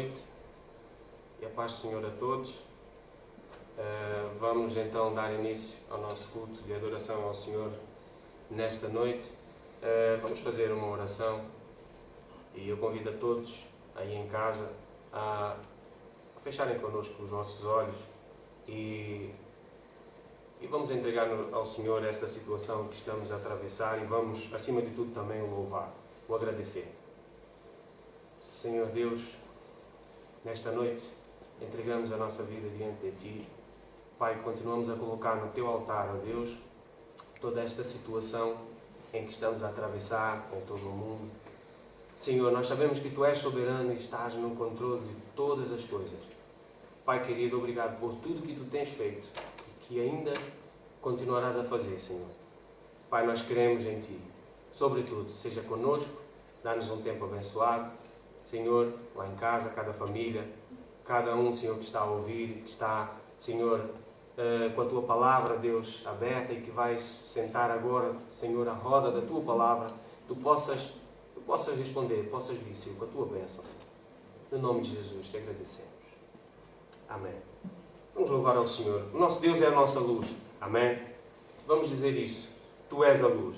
noite e a paz do Senhor a todos. Vamos então dar início ao nosso culto de adoração ao Senhor nesta noite. Vamos fazer uma oração e eu convido a todos aí em casa a fecharem connosco os vossos olhos e vamos entregar ao Senhor esta situação que estamos a atravessar e vamos, acima de tudo, também o louvar, o agradecer. Senhor Deus, nesta noite entregamos a nossa vida diante de Ti. Pai, continuamos a colocar no Teu altar, ó Deus, toda esta situação em que estamos a atravessar em todo o mundo. Senhor, nós sabemos que Tu és soberano e estás no controle de todas as coisas. Pai querido, obrigado por tudo que Tu tens feito e que ainda continuarás a fazer, Senhor. Pai, nós queremos em Ti. Sobretudo, seja conosco, dá-nos um tempo abençoado. Senhor, lá em casa, cada família, cada um, Senhor, que está a ouvir, que está, Senhor, com a Tua palavra, Deus, aberta e que vais sentar agora, Senhor, à roda da Tua palavra, Tu possas responder, possas vir, Senhor, com a Tua bênção. No nome de Jesus, Te agradecemos. Amém. Vamos louvar ao Senhor. O nosso Deus é a nossa luz. Amém. Vamos dizer isso. Tu és a luz.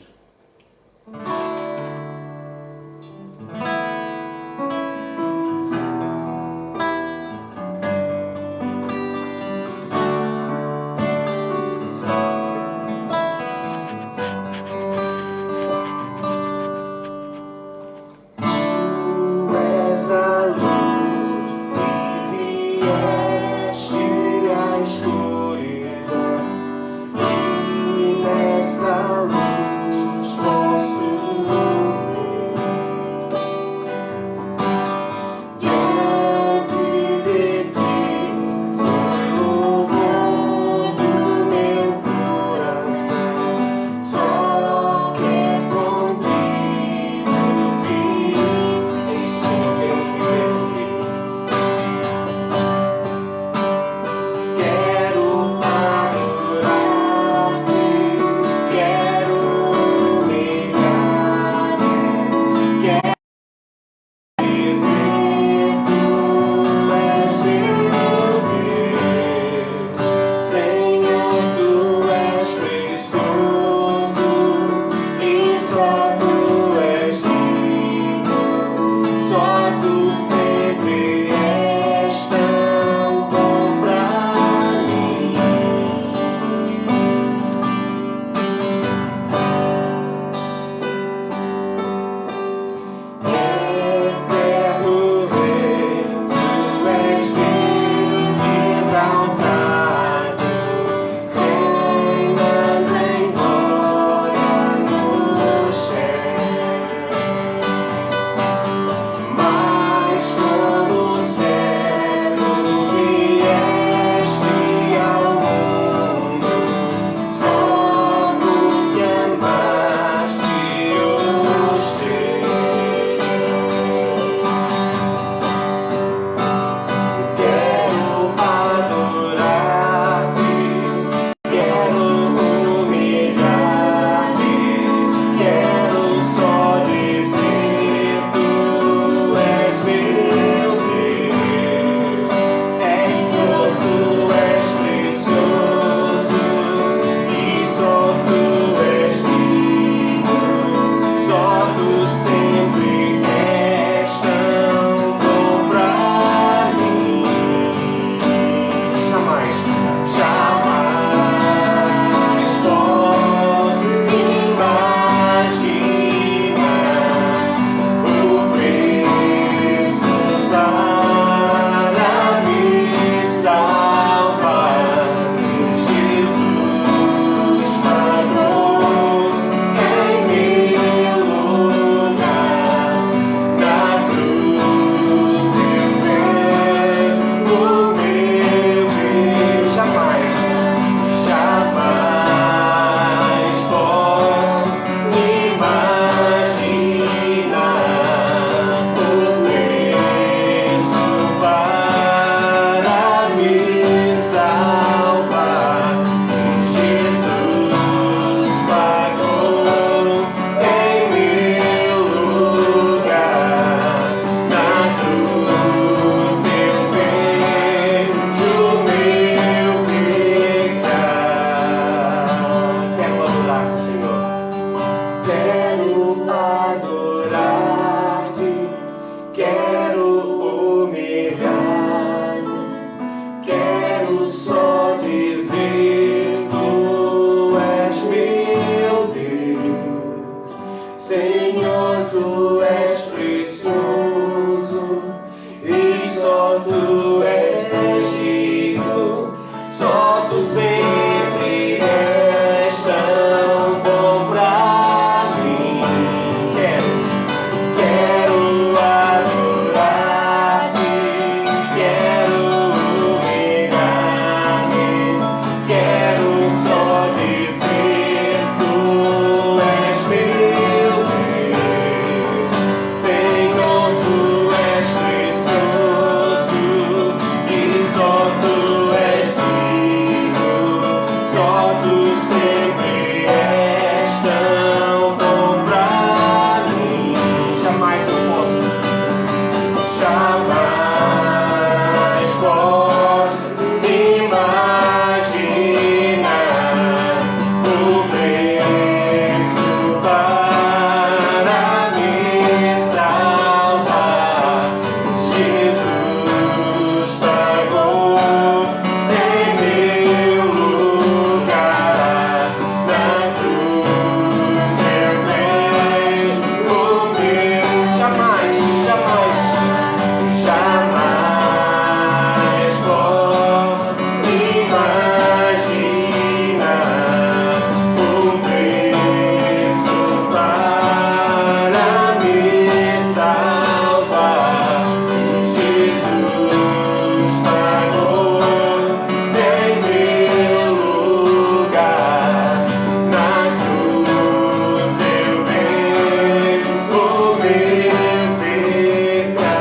só Tu és digno, só Tu sempre és tão bom pra mim. Quero adorar-te, quero humilhar-me, quero só dizer Tu és meu Deus. Senhor, Tu és precioso e só Tu és digno, só Tu sempre és tão bom pra mim. Jamais eu posso, jamais posso imaginar o preço para me salvar. Jesus pagou em meu lugar, na cruz eu vejo o meu. Jamais, jamais, jamais posso imaginar o preço para me salvar. Jesus pagou em meu lugar, na cruz eu vejo o meu pecado.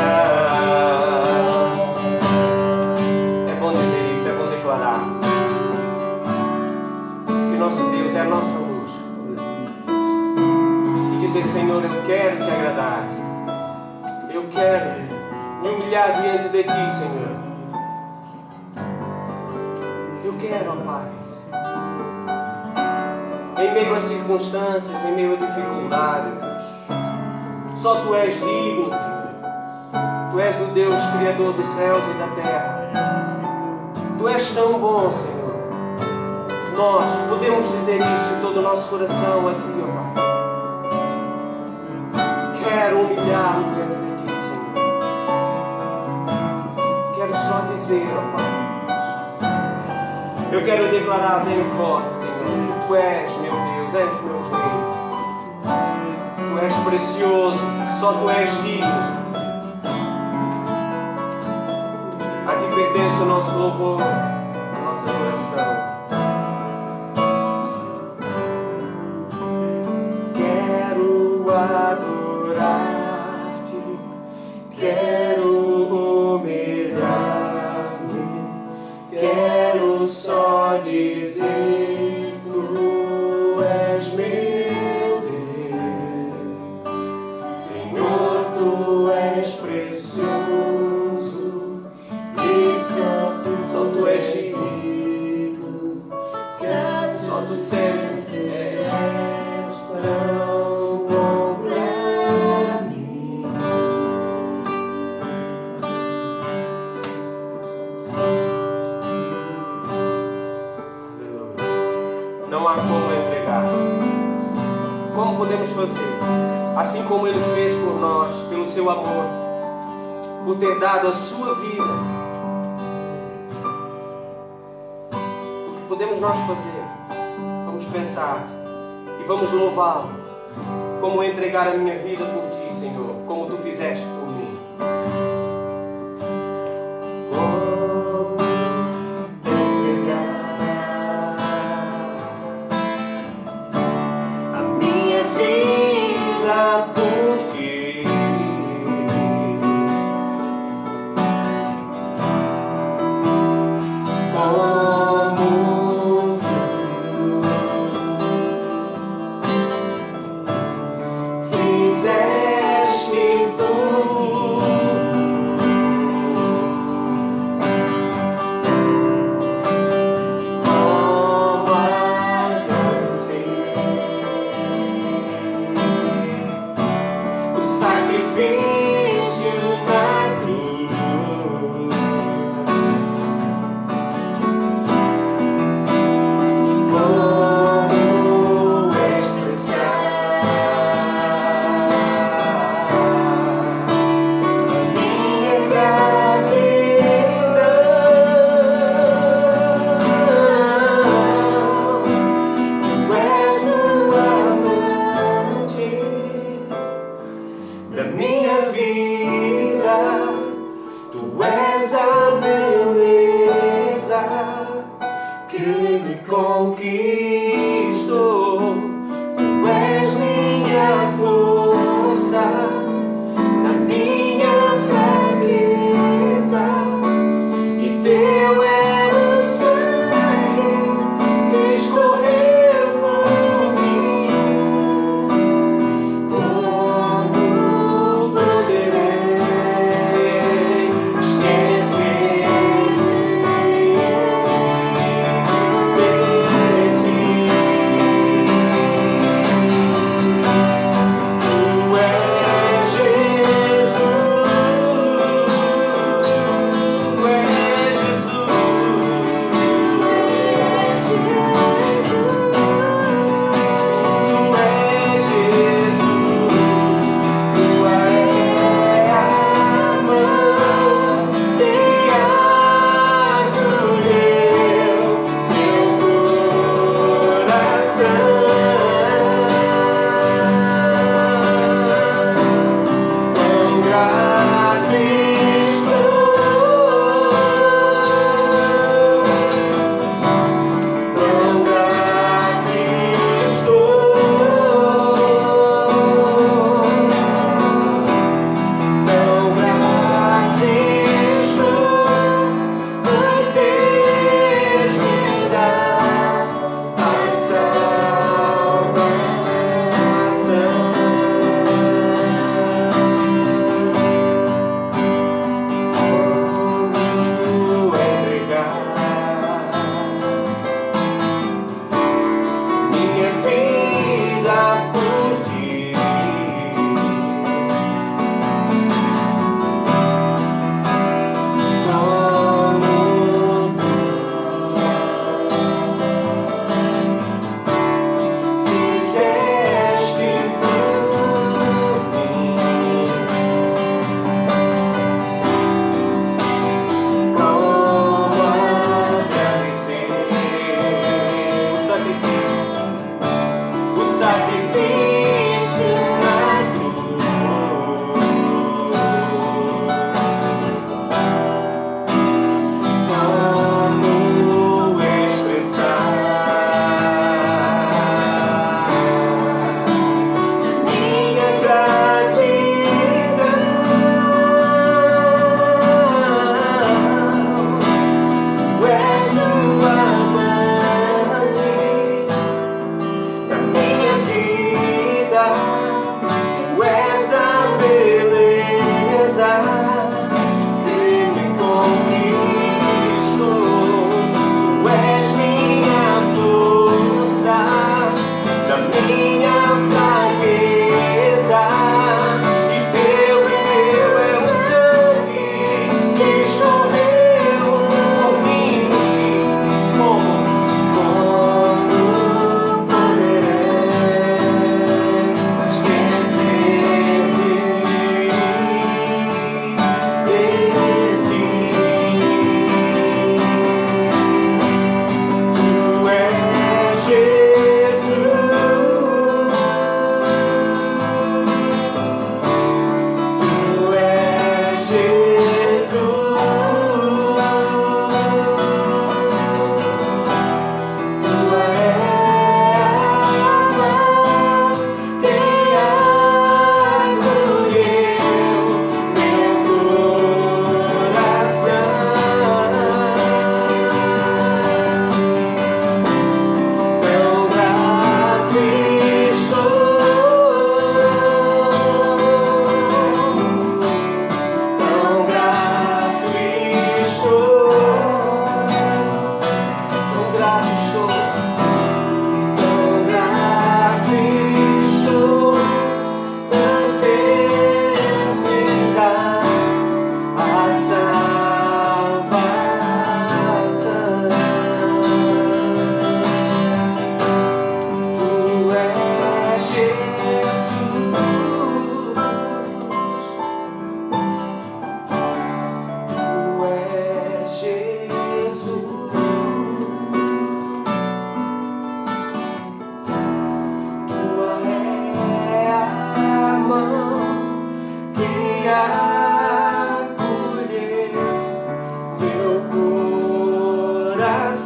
É bom dizer isso, é bom declarar que nosso Deus é a nossa luz. E dizer: Senhor, eu quero Te agradar, eu quero me humilhar diante de Ti, Senhor. Eu quero, ó Pai, em meio às circunstâncias, em meio a dificuldades, só Tu és digno, Senhor. Tu és o Deus Criador dos céus e da terra. Tu és tão bom, Senhor. Nós podemos dizer isso de todo o nosso coração a Ti, ó Pai. Quero humilhar-me diante de Ti, Senhor. Quero só dizer, ó Pai, eu quero declarar bem forte, Senhor, que Tu és meu Deus, és meu Rei. Tu és precioso, só Tu és digno. A Ti pertence o nosso louvor, a nossa adoração. Quero adorar-te, quero humilhar-me, quero só dizer: Tu és meu Deus. Senhor, Tu és precioso e só Tu és digno, só Tu sempre és tão bom pra mim. Não há como entregar. Como podemos fazer? Assim como Ele fez por nós, pelo Seu amor, por ter dado a Sua vida. O que podemos nós fazer? Vamos pensar e vamos louvá-lo. Como entregar a minha vida por Ti, Senhor, como Tu fizeste por mim. A minha vida por Ti. Como Tu fizeste por que me conquistou. Tu és minha força na minha fraqueza, e teu é o sangue que escorreu por mim. Como poderei esquecer de ti? Tu és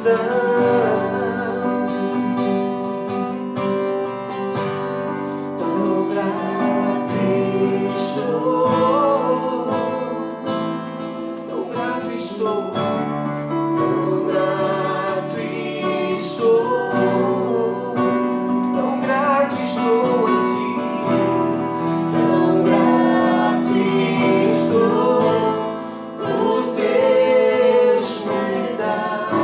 coração. estou, tão grato estou, tão grato estou a ti, tão grato estou por teres me dado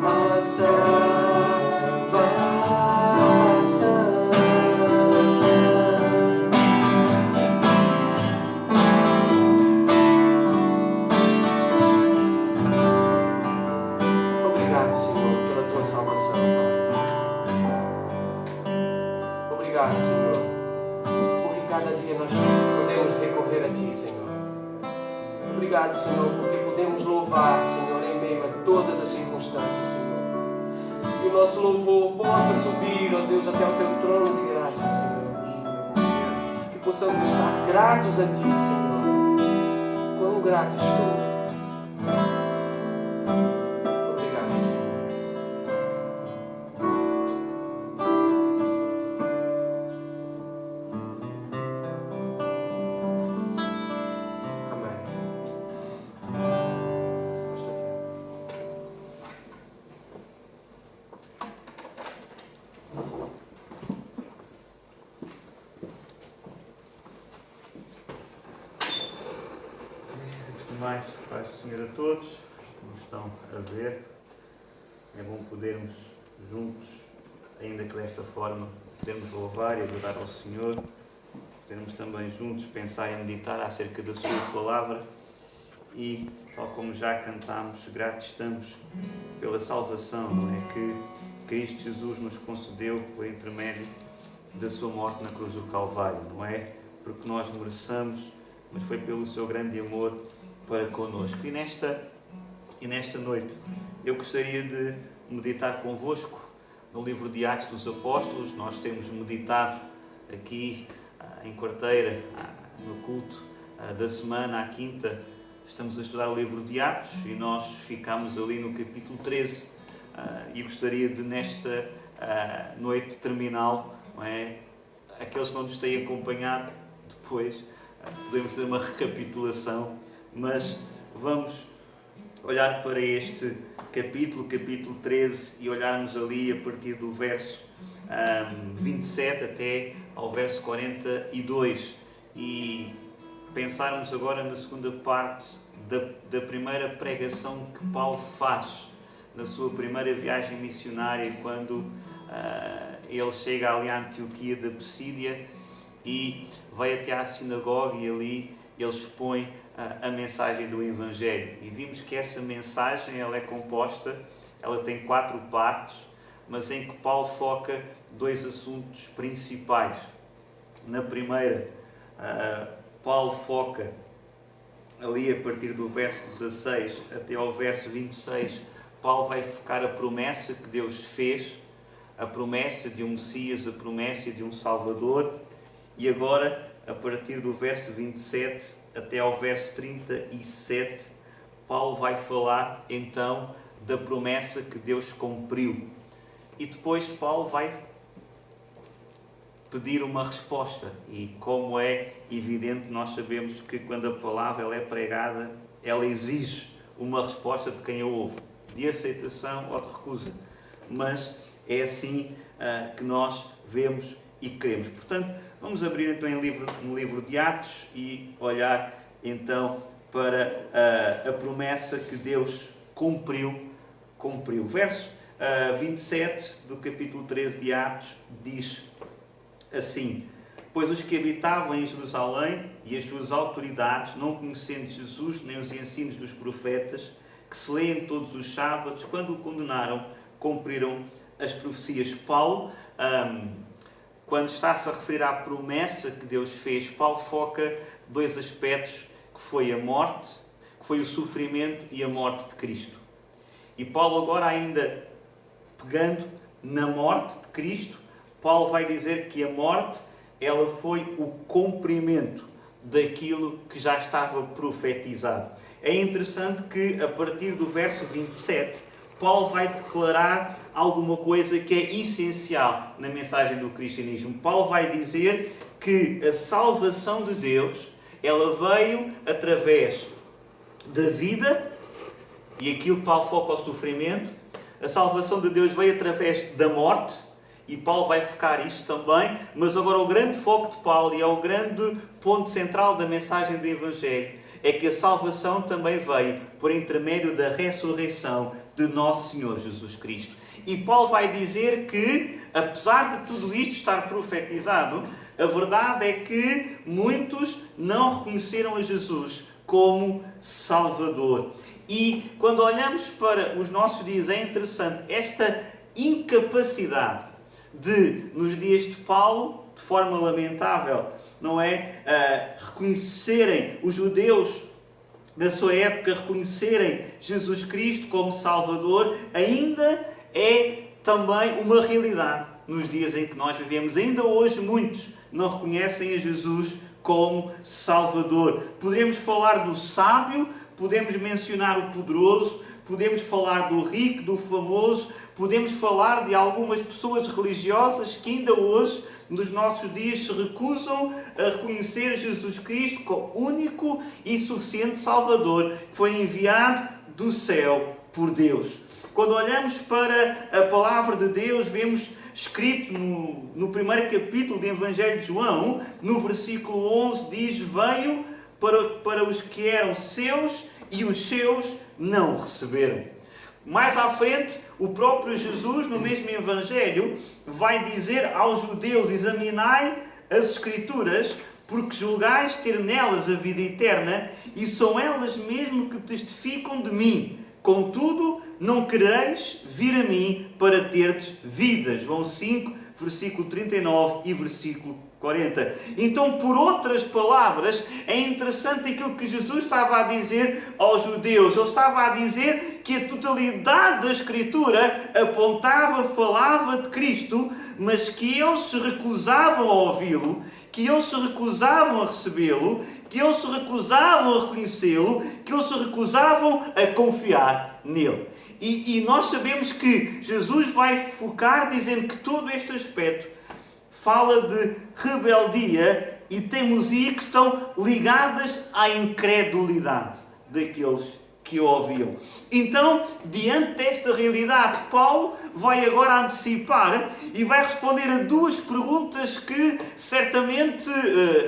a salvação. Obrigado, Senhor, pela tua salvação, Pai. Obrigado, Senhor, porque cada dia nós podemos recorrer a Ti, Senhor. Obrigado, Senhor, porque podemos louvar, Senhor, em meio a todas as circunstâncias, Senhor. E o nosso louvor possa subir, ó Deus, até o Teu trono de graça, Senhor. Que possamos estar gratos a Ti, Senhor. Quão grato estou. Obrigado, Senhor. Amém. Pastor Antes de mais, paz do Senhor a todos que nos estão a ver. É bom podermos juntos, ainda que desta forma, podermos louvar e adorar ao Senhor. Podermos também juntos pensar e meditar acerca da Sua Palavra. E, tal como já cantámos, gratos estamos pela salvação, não é? Que Cristo Jesus nos concedeu por intermédio da Sua morte na cruz do Calvário, não é? Porque nós mereçamos, mas foi pelo Seu grande amor para connosco. E nesta noite eu gostaria de meditar convosco no livro de Atos dos Apóstolos. Nós temos meditado aqui em quarteira, no culto da semana, à quinta, estamos a estudar o livro de Atos e nós ficamos ali no capítulo 13. E gostaria de, nesta noite terminal, não é? Aqueles que não nos têm acompanhado, depois podemos fazer uma recapitulação, mas vamos olhar para este capítulo 13, e olharmos ali a partir do verso 27 até ao verso 42 e pensarmos agora na segunda parte da primeira pregação que Paulo faz na sua primeira viagem missionária, quando ele chega ali à Antioquia da Psídia e vai até à sinagoga, e ali ele expõe a mensagem do Evangelho. E vimos que essa mensagem ela é composta, ela tem 4 partes, mas em que Paulo foca 2 assuntos principais. Na primeira, Paulo foca ali a partir do verso 16 até ao verso 26, Paulo vai focar a promessa que Deus fez, a promessa de um Messias, a promessa de um Salvador. E agora, a partir do verso 27 até ao verso 37, Paulo vai falar então da promessa que Deus cumpriu. E depois Paulo vai pedir uma resposta. E como é evidente, nós sabemos que quando a palavra ela é pregada, ela exige uma resposta de quem a ouve, de aceitação ou de recusa. Mas é assim que nós vemos e queremos. Portanto, vamos abrir então no livro de Atos e olhar então para a promessa que Deus cumpriu. Verso 27 do capítulo 13 de Atos diz assim: pois os que habitavam em Jerusalém e as suas autoridades, não conhecendo Jesus nem os ensinos dos profetas, que se leem todos os sábados, quando o condenaram, cumpriram as profecias. Paulo, quando está-se a referir à promessa que Deus fez, Paulo foca 2 aspectos, que foi a morte, que foi o sofrimento e a morte de Cristo. E Paulo agora, ainda pegando na morte de Cristo, Paulo vai dizer que a morte ela foi o cumprimento daquilo que já estava profetizado. É interessante que, a partir do verso 27, Paulo vai declarar alguma coisa que é essencial na mensagem do cristianismo. Paulo vai dizer que a salvação de Deus, ela veio através da vida E aqui Paulo foca o sofrimento. A salvação de Deus veio através da morte, e Paulo vai focar isto também, mas agora o grande foco de Paulo, e é o grande ponto central da mensagem do Evangelho, é que a salvação também veio por intermédio da ressurreição de nosso Senhor Jesus Cristo. E Paulo vai dizer que, apesar de tudo isto estar profetizado, a verdade é que muitos não reconheceram a Jesus como Salvador. E quando olhamos para os nossos dias, é interessante esta incapacidade de, nos dias de Paulo, de forma lamentável, não é? Reconhecerem os judeus da sua época, reconhecerem Jesus Cristo como Salvador, ainda é também uma realidade nos dias em que nós vivemos. Ainda hoje muitos não reconhecem a Jesus como Salvador. Podemos falar do sábio, podemos mencionar o poderoso, podemos falar do rico, do famoso, podemos falar de algumas pessoas religiosas que ainda hoje, nos nossos dias, se recusam a reconhecer Jesus Cristo como único e suficiente Salvador, que foi enviado do céu por Deus. Quando olhamos para a palavra de Deus, vemos escrito no primeiro capítulo do Evangelho de João, no versículo 11, diz: veio para os que eram seus e os seus não o receberam. Mais à frente, o próprio Jesus, no mesmo Evangelho, vai dizer aos judeus: examinai as Escrituras, porque julgais ter nelas a vida eterna, e são elas mesmo que testificam de mim. Contudo, não quereis vir a mim para terdes vida. João 5, versículo 39 e versículo 40. Então, por outras palavras, é interessante aquilo que Jesus estava a dizer aos judeus. Ele estava a dizer que a totalidade da Escritura apontava, falava de Cristo, mas que eles se recusavam a ouvi-lo, que eles se recusavam a recebê-lo, que eles se recusavam a reconhecê-lo, que eles se recusavam a confiar nele. E nós sabemos que Jesus vai focar dizendo que todo este aspecto fala de rebeldia e teimosia que estão ligadas à incredulidade daqueles que o ouviam. Então, diante desta realidade, Paulo vai agora antecipar e vai responder a duas perguntas que certamente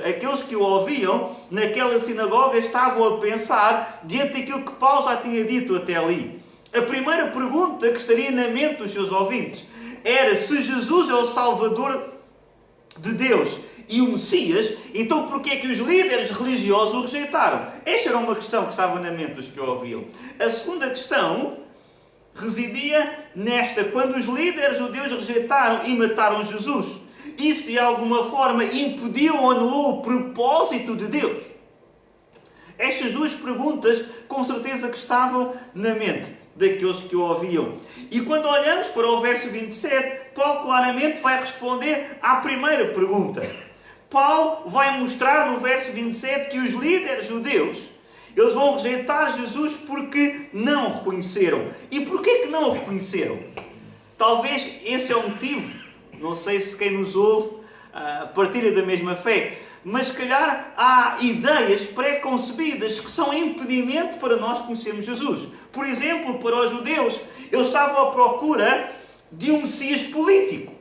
aqueles que o ouviam naquela sinagoga estavam a pensar diante daquilo que Paulo já tinha dito até ali. A primeira pergunta que estaria na mente dos seus ouvintes era: se Jesus é o Salvador de Deus e o Messias, então porquê é que os líderes religiosos o rejeitaram? Esta era uma questão que estava na mente dos que o ouviam. A segunda questão residia nesta: quando os líderes judeus rejeitaram e mataram Jesus, isso de alguma forma impediu ou anulou o propósito de Deus? Estas duas perguntas com certeza que estavam na mente daqueles que o ouviam. E quando olhamos para o verso 27, Paulo claramente vai responder à primeira pergunta. Paulo vai mostrar no verso 27 que os líderes judeus, eles vão rejeitar Jesus porque não o reconheceram. E porquê que não o reconheceram? Talvez esse é o motivo. Não sei se quem nos ouve partilha da mesma fé. Mas se calhar há ideias pré-concebidas que são impedimento para nós conhecermos Jesus. Por exemplo, para os judeus, eles estavam à procura de um Messias político,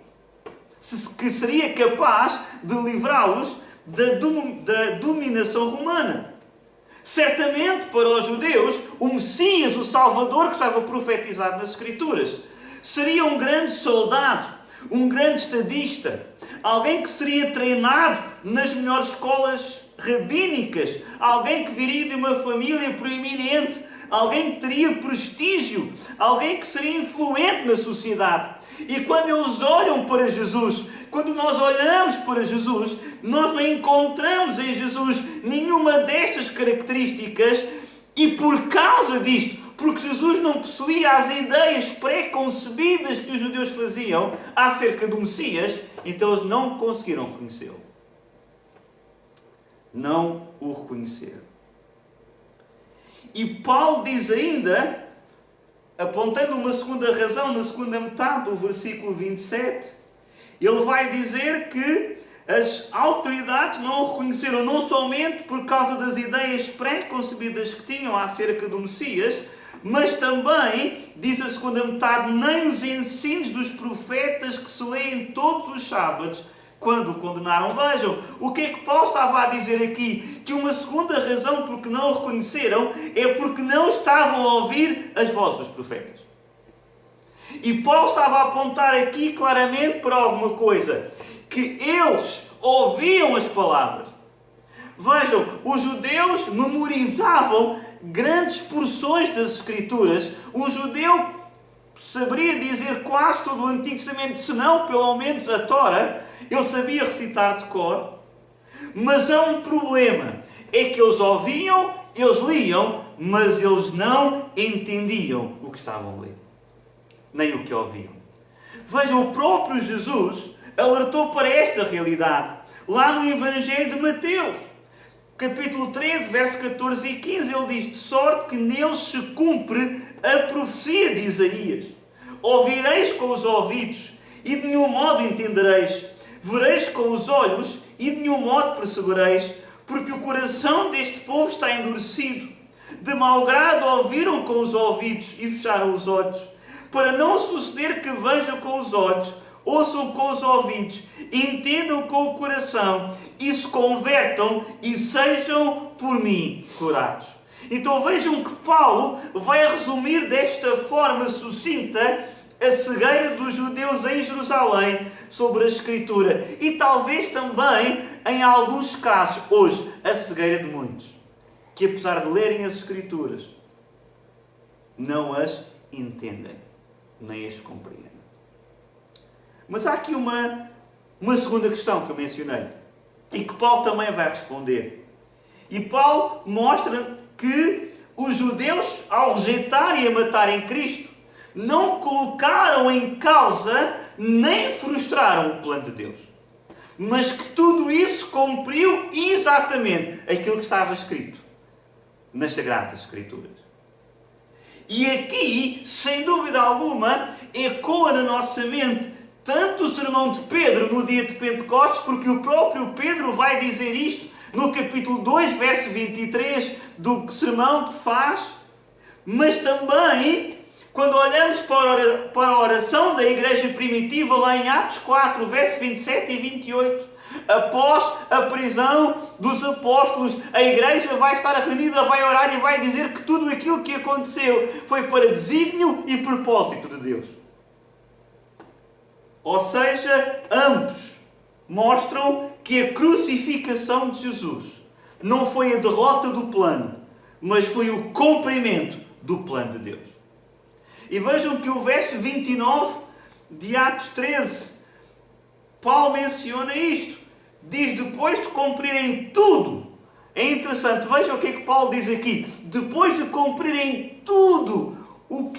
que seria capaz de livrá-los da dominação romana. Certamente, para os judeus, o Messias, o Salvador que estava profetizado nas Escrituras, seria um grande soldado, um grande estadista, alguém que seria treinado nas melhores escolas rabínicas, alguém que viria de uma família proeminente, alguém que teria prestígio, alguém que seria influente na sociedade. E quando eles olham para Jesus, quando nós olhamos para Jesus, nós não encontramos em Jesus nenhuma destas características, e por causa disto, porque Jesus não possuía as ideias pré-concebidas que os judeus faziam acerca do Messias, então eles não conseguiram reconhecê-lo. Não o reconheceram. E Paulo diz ainda, apontando uma segunda razão na segunda metade do versículo 27, ele vai dizer que as autoridades não o reconheceram não somente por causa das ideias pré-concebidas que tinham acerca do Messias, Mas também, diz a segunda metade, nem os ensinos dos profetas que se leem todos os sábados, quando o condenaram. Vejam, o que é que Paulo estava a dizer aqui? Que uma segunda razão por que não o reconheceram é porque não estavam a ouvir as vozes dos profetas. E Paulo estava a apontar aqui claramente para alguma coisa. Que eles ouviam as palavras. Vejam, os judeus memorizavam grandes porções das Escrituras. Um judeu saberia dizer quase todo o Antigo Testamento, se não, pelo menos a Tora. Ele sabia recitar de cor. Mas há um problema. É que eles ouviam, eles liam, mas eles não entendiam o que estavam a ler. Nem o que ouviam. Vejam, o próprio Jesus alertou para esta realidade. Lá no Evangelho de Mateus, capítulo 13, versos 14 e 15, ele diz: de sorte que neles se cumpre a profecia de Isaías. Ouvireis com os ouvidos e de nenhum modo entendereis. Vereis com os olhos e de nenhum modo percebereis, porque o coração deste povo está endurecido. De mau grado ouviram com os ouvidos e fecharam os olhos, para não suceder que vejam com os olhos, ouçam com os ouvidos, entendam com o coração e se convertam e sejam por mim curados. Então vejam que Paulo vai resumir desta forma sucinta a cegueira dos judeus em Jerusalém sobre a Escritura. E talvez também, em alguns casos, hoje, a cegueira de muitos. Que apesar de lerem as Escrituras, não as entendem, nem as compreendem. Mas há aqui uma segunda questão que eu mencionei. E que Paulo também vai responder. E Paulo mostra que os judeus, ao rejeitarem e a matarem Cristo, não colocaram em causa nem frustraram o plano de Deus. Mas que tudo isso cumpriu exatamente aquilo que estava escrito nas Sagradas Escrituras. E aqui, sem dúvida alguma, ecoa na nossa mente tanto o sermão de Pedro no dia de Pentecostes, porque o próprio Pedro vai dizer isto no capítulo 2, verso 23 do sermão que faz, mas também quando olhamos para a oração da igreja primitiva, lá em Atos 4, versos 27 e 28, após a prisão dos apóstolos, a igreja vai estar reunida, vai orar e vai dizer que tudo aquilo que aconteceu foi para desígnio e propósito de Deus. Ou seja, ambos mostram que a crucificação de Jesus não foi a derrota do plano, mas foi o cumprimento do plano de Deus. E vejam que o verso 29 de Atos 13, Paulo menciona isto. Diz, depois de cumprirem tudo. É interessante, vejam o que é que Paulo diz aqui. Depois de cumprirem tudo o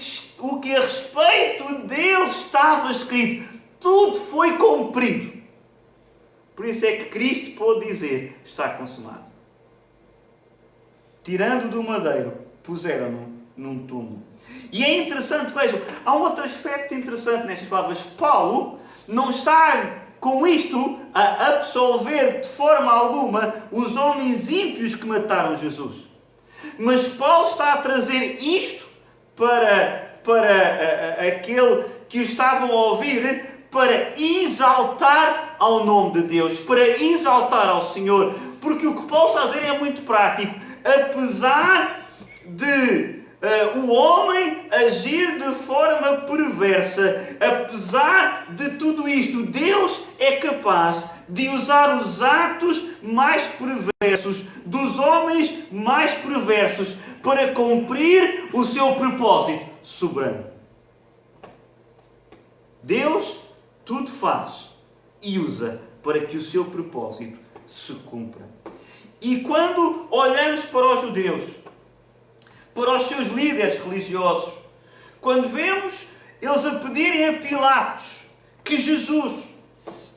que a respeito deles estava escrito. Tudo foi cumprido. Por isso é que Cristo pôde dizer, está consumado. Tirando do madeiro, puseram-no num túmulo. E é interessante, vejam, há um outro aspecto interessante nestas palavras. Paulo não está com isto a absolver de forma alguma os homens ímpios que mataram Jesus. Mas Paulo está a trazer isto para aquele que estavam a ouvir, para exaltar ao nome de Deus, para exaltar ao Senhor. Porque o que Paulo está a dizer é muito prático. Apesar de o homem agir de forma perversa, apesar de tudo isto, Deus é capaz de usar os atos mais perversos dos homens mais perversos para cumprir o seu propósito soberano. Deus tudo faz e usa para que o seu propósito se cumpra. E quando olhamos para os judeus, para os seus líderes religiosos, quando vemos eles a pedirem a Pilatos que Jesus,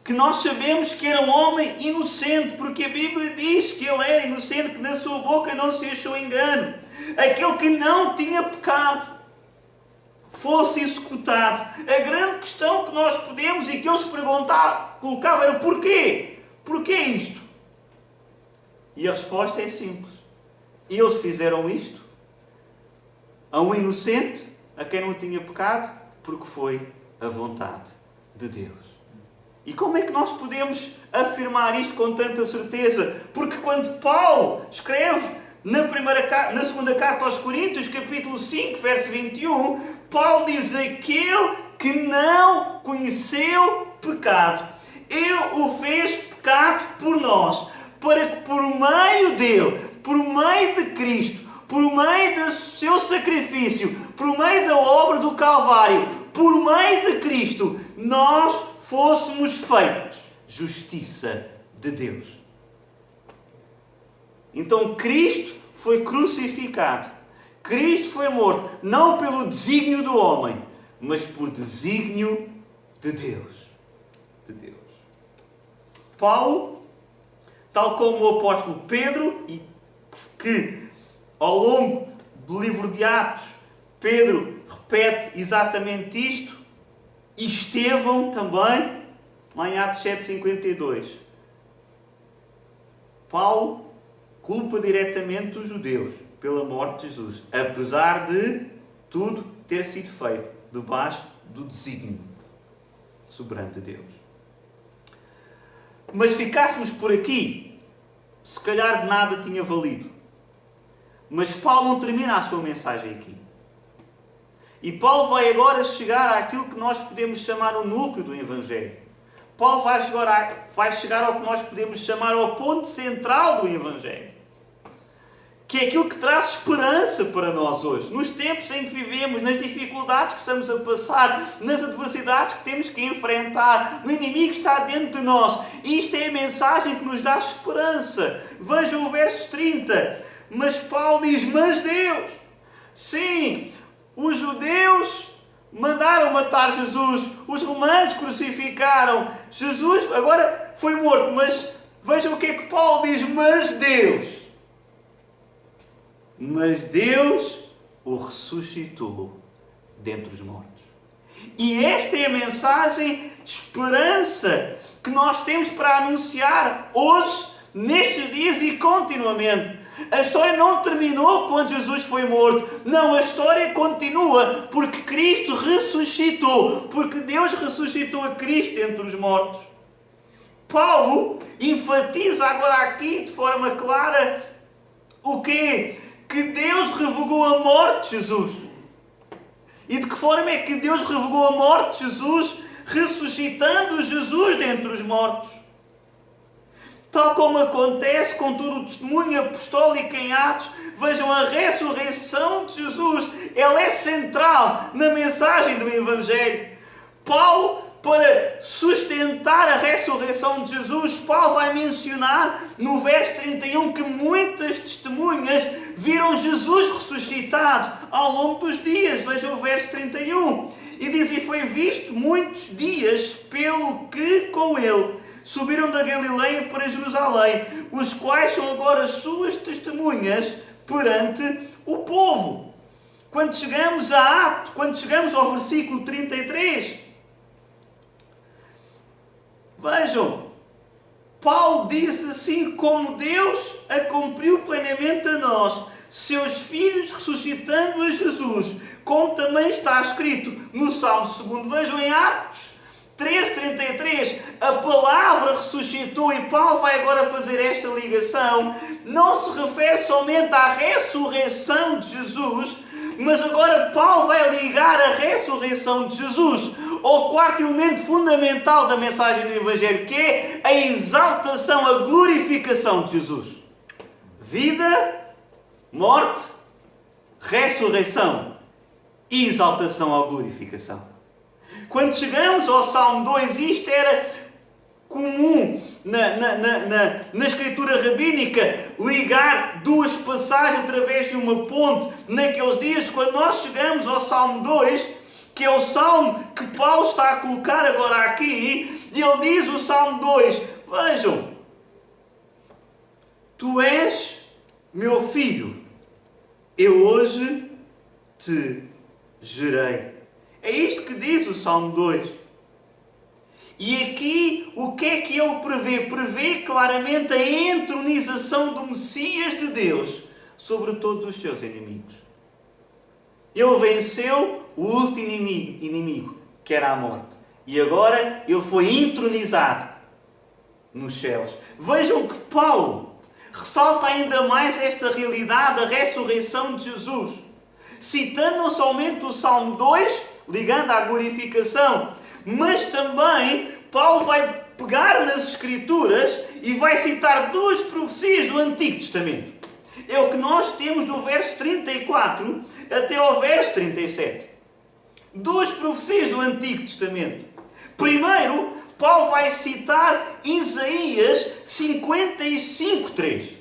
que nós sabemos que era um homem inocente, porque a Bíblia diz que ele era inocente, que na sua boca não se achou engano, aquele que não tinha pecado, fosse executado. A grande questão que nós podemos e que eles colocavam era porquê? Porquê isto? E a resposta é simples. Eles fizeram isto a um inocente, a quem não tinha pecado, porque foi a vontade de Deus. E como é que nós podemos afirmar isto com tanta certeza? Porque quando Paulo escreve na segunda carta aos Coríntios, capítulo 5, verso 21, Paulo diz: aquele que não conheceu pecado, Ele o fez pecado por nós, para que por meio dele, por meio de Cristo, por meio do seu sacrifício, por meio da obra do Calvário, por meio de Cristo, nós fôssemos feitos justiça de Deus. Então Cristo foi crucificado. Cristo foi morto, não pelo desígnio do homem, mas por desígnio de Deus. De Deus. Paulo, tal como o apóstolo Pedro, e que ao longo do livro de Atos, Pedro repete exatamente isto, e Estevão também, lá em Atos 7,52. Paulo culpa diretamente os judeus pela morte de Jesus, apesar de tudo ter sido feito debaixo do desígnio soberano de Deus. Mas ficássemos por aqui, se calhar de nada tinha valido. Mas Paulo não termina a sua mensagem aqui. E Paulo vai agora chegar àquilo que nós podemos chamar o núcleo do Evangelho. Paulo vai chegar ao que nós podemos chamar o ponto central do Evangelho. Que é aquilo que traz esperança para nós hoje. Nos tempos em que vivemos, nas dificuldades que estamos a passar, nas adversidades que temos que enfrentar, o inimigo está dentro de nós. Isto é a mensagem que nos dá esperança. Vejam o verso 30. Mas Paulo diz: mas Deus, sim, os judeus mandaram matar Jesus, os romanos crucificaram, Jesus agora foi morto, mas vejam o que é que Paulo diz: mas Deus o ressuscitou dentre os mortos. E esta é a mensagem de esperança que nós temos para anunciar hoje, nestes dias e continuamente. A história não terminou quando Jesus foi morto. Não, a história continua porque Cristo ressuscitou. Porque Deus ressuscitou a Cristo entre os mortos. Paulo enfatiza agora aqui de forma clara o quê? Que Deus revogou a morte de Jesus. E de que forma é que Deus revogou a morte de Jesus? Ressuscitando Jesus dentre os mortos. Tal como acontece com todo o testemunho apostólico em Atos, vejam, a ressurreição de Jesus, ela é central na mensagem do Evangelho. Paulo, para sustentar a ressurreição de Jesus, Paulo vai mencionar no verso 31 que muitas testemunhas viram Jesus ressuscitado ao longo dos dias. Vejam o verso 31. E diz: e foi visto muitos dias pelo que com ele subiram da Galileia para Jerusalém, os quais são agora as suas testemunhas perante o povo. Quando chegamos a Atos, quando chegamos ao versículo 33, vejam, Paulo diz assim: como Deus a cumpriu plenamente a nós, seus filhos, ressuscitando a Jesus, como também está escrito no Salmo 2. Vejam em Atos 13:33, a palavra ressuscitou, e Paulo vai agora fazer esta ligação. Não se refere somente à ressurreição de Jesus, mas agora Paulo vai ligar a ressurreição de Jesus ao quarto elemento fundamental da mensagem do Evangelho, que é a exaltação, a glorificação de Jesus. Vida, morte, ressurreição e exaltação à glorificação. Quando chegamos ao Salmo 2, isto era comum na escritura rabínica, ligar duas passagens através de uma ponte. Naqueles dias, quando nós chegamos ao Salmo 2, que é o Salmo que Paulo está a colocar agora aqui, e ele diz o Salmo 2, vejam: tu és meu filho, eu hoje te gerei. É isto que diz o Salmo 2. E aqui, o que é que ele prevê? Prevê claramente a entronização do Messias de Deus sobre todos os seus inimigos. Ele venceu o último inimigo, que era a morte. E agora ele foi entronizado nos céus. Vejam que Paulo ressalta ainda mais esta realidade da ressurreição de Jesus, citando não somente o Salmo 2, ligando à glorificação, mas também Paulo vai pegar nas Escrituras e vai citar duas profecias do Antigo Testamento. É o que nós temos do verso 34 até ao verso 37. Duas profecias do Antigo Testamento. Primeiro, Paulo vai citar Isaías 55:3.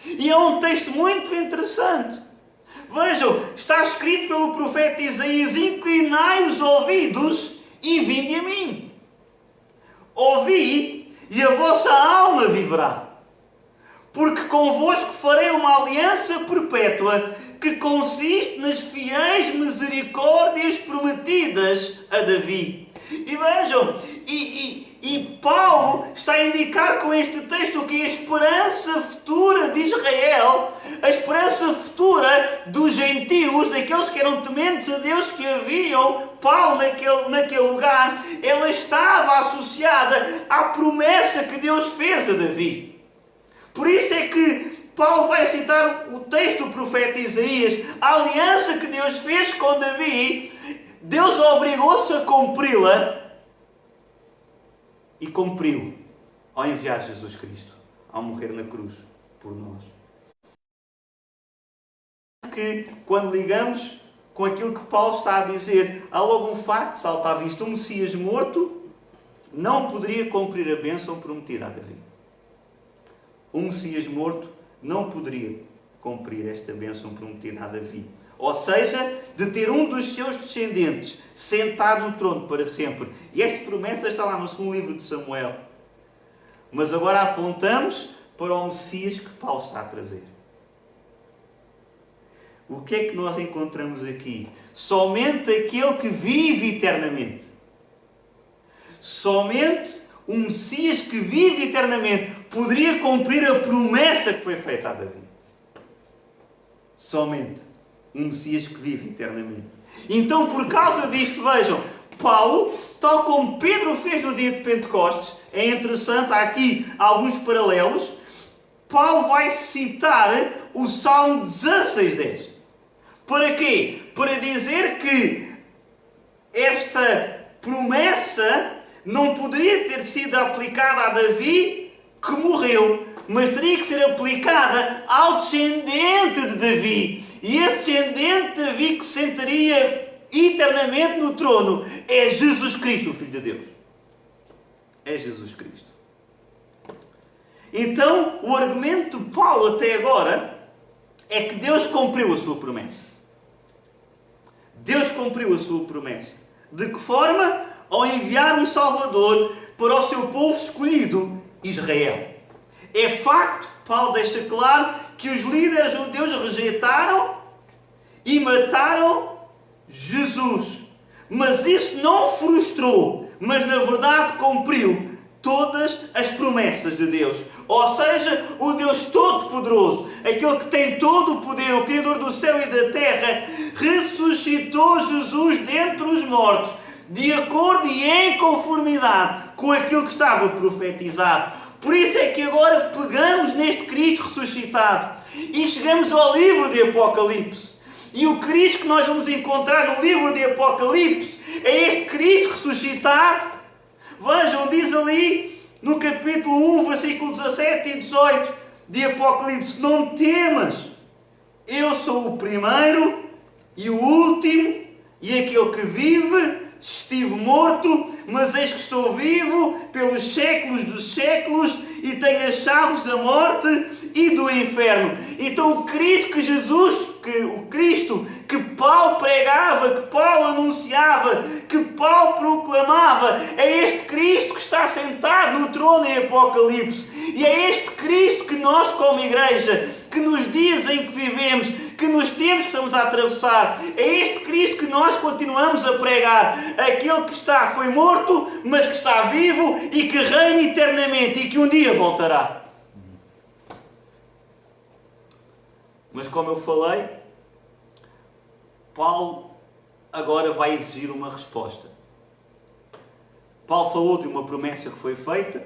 E é um texto muito interessante. Vejam, está escrito pelo profeta Isaías: inclinai os ouvidos e vinde a mim. Ouvi e a vossa alma viverá. Porque convosco farei uma aliança perpétua que consiste nas fiéis misericórdias prometidas a Davi. E vejam, e Paulo está a indicar com este texto que a esperança futura de Israel, a esperança futura dos gentios, daqueles que eram tementes a Deus, que haviam Paulo naquele lugar, ela estava associada à promessa que Deus fez a Davi. Por isso é que Paulo vai citar o texto do profeta Isaías, a aliança que Deus fez com Davi. Deus obrigou-se a cumpri-la e cumpriu ao enviar Jesus Cristo, ao morrer na cruz por nós. Que quando ligamos com aquilo que Paulo está a dizer, há logo um facto, salta à vista: o Messias morto não poderia cumprir a bênção prometida a Davi. O Messias morto não poderia cumprir esta bênção prometida a Davi. Ou seja, de ter um dos seus descendentes sentado no trono para sempre. E esta promessa está lá no segundo livro de Samuel. Mas agora apontamos para o Messias que Paulo está a trazer. O que é que nós encontramos aqui? Somente aquele que vive eternamente. Somente o Messias que vive eternamente poderia cumprir a promessa que foi feita a Davi. Somente um Messias que vive eternamente. Então, por causa disto, vejam, Paulo, tal como Pedro fez no dia de Pentecostes, é interessante, há aqui alguns paralelos. Paulo vai citar o Salmo 16:10. Para quê? Para dizer que esta promessa não poderia ter sido aplicada a Davi, que morreu, mas teria que ser aplicada ao descendente de Davi. E esse descendente de Davi que se sentaria eternamente no trono é Jesus Cristo, o Filho de Deus. É Jesus Cristo. Então, o argumento de Paulo até agora é que Deus cumpriu a sua promessa. Deus cumpriu a sua promessa. De que forma? Ao enviar um Salvador para o seu povo escolhido, Israel. É facto, Paulo deixa claro, que os líderes judeus rejeitaram e mataram Jesus. Mas isso não frustrou, mas na verdade cumpriu todas as promessas de Deus. Ou seja, o Deus Todo-Poderoso, aquele que tem todo o poder, o Criador do céu e da terra, ressuscitou Jesus dentre os mortos, de acordo e em conformidade com aquilo que estava profetizado. Por isso é que agora pegamos neste Cristo ressuscitado e chegamos ao livro de Apocalipse. E o Cristo que nós vamos encontrar no livro de Apocalipse é este Cristo ressuscitado. Vejam, diz ali no capítulo 1, versículos 17 e 18 de Apocalipse: não temas, eu sou o primeiro e o último e aquele que vive. Estive morto, mas eis que estou vivo pelos séculos dos séculos e tenho as chaves da morte e do inferno. Então o Cristo o Cristo que Paulo pregava, que Paulo anunciava, que Paulo proclamava, é este Cristo que está sentado no trono em Apocalipse. E é este Cristo que nós, como igreja, que nos dias em que vivemos, que nos tempos que estamos a atravessar, é este Cristo que nós continuamos a pregar. Aquele que foi morto, mas que está vivo e que reina eternamente e que um dia voltará. Mas como eu falei, Paulo agora vai exigir uma resposta. Paulo falou de uma promessa que foi feita.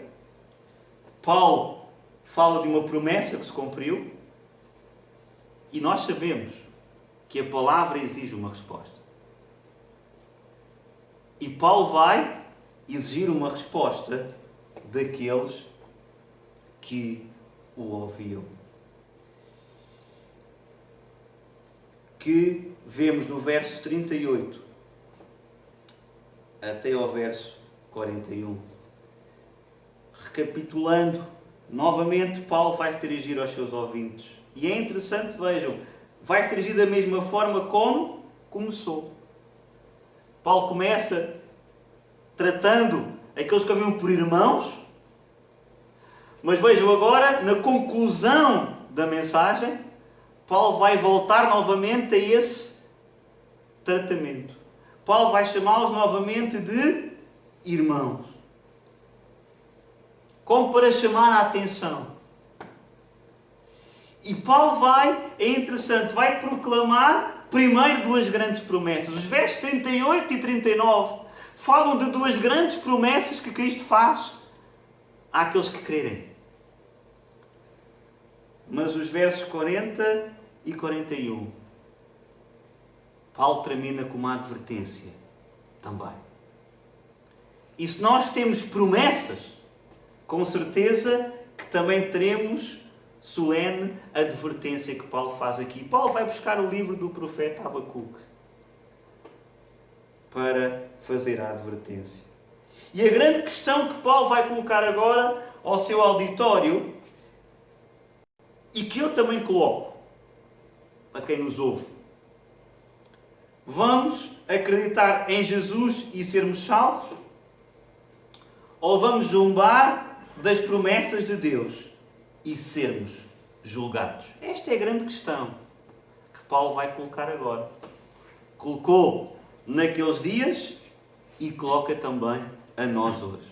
Paulo fala de uma promessa que se cumpriu. E nós sabemos que a palavra exige uma resposta. E Paulo vai exigir uma resposta daqueles que o ouviam. Que vemos no verso 38 até ao verso 41. Recapitulando, novamente Paulo vai se dirigir aos seus ouvintes. E é interessante, vejam, vai se dirigir da mesma forma como começou. Paulo começa tratando aqueles que haviam por irmãos, mas vejam agora, na conclusão da mensagem, Paulo vai voltar novamente a esse tratamento. Paulo vai chamá-los novamente de irmãos. Como para chamar a atenção. E Paulo é interessante, vai proclamar primeiro duas grandes promessas. Os versos 38 e 39 falam de duas grandes promessas que Cristo faz àqueles que crerem. Mas os versos 40 e 41, Paulo termina com uma advertência também. E se nós temos promessas, com certeza que também teremos solene advertência que Paulo faz aqui. Paulo vai buscar o livro do profeta Abacuque para fazer a advertência. E a grande questão que Paulo vai colocar agora ao seu auditório, e que eu também coloco a quem nos ouve: vamos acreditar em Jesus e sermos salvos? Ou vamos zombar das promessas de Deus e sermos julgados? Esta é a grande questão que Paulo vai colocar agora. Colocou naqueles dias e coloca também a nós hoje.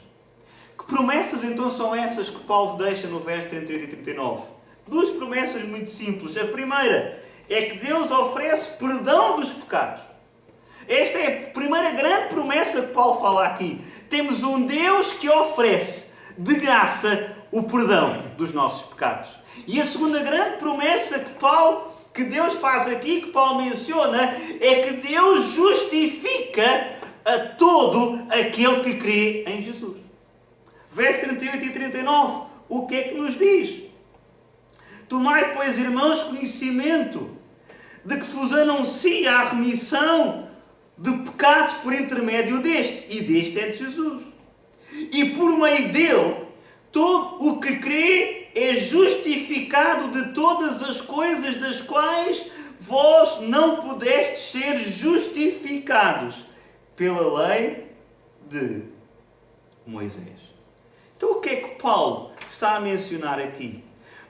Que promessas então são essas que Paulo deixa no verso 38 e 39? Duas promessas muito simples. A primeira é que Deus oferece perdão dos pecados. Esta é a primeira grande promessa que Paulo fala aqui. Temos um Deus que oferece de graça o perdão dos nossos pecados. E a segunda grande promessa que Deus faz aqui, que Paulo menciona, é que Deus justifica a todo aquele que crê em Jesus. Versos 38 e 39, o que é que nos diz? Tomai, pois, irmãos, conhecimento de que se vos anuncia a remissão de pecados por intermédio deste, e deste é de Jesus. E por meio dele, todo o que crê é justificado de todas as coisas das quais vós não pudestes ser justificados pela lei de Moisés. Então o que é que Paulo está a mencionar aqui?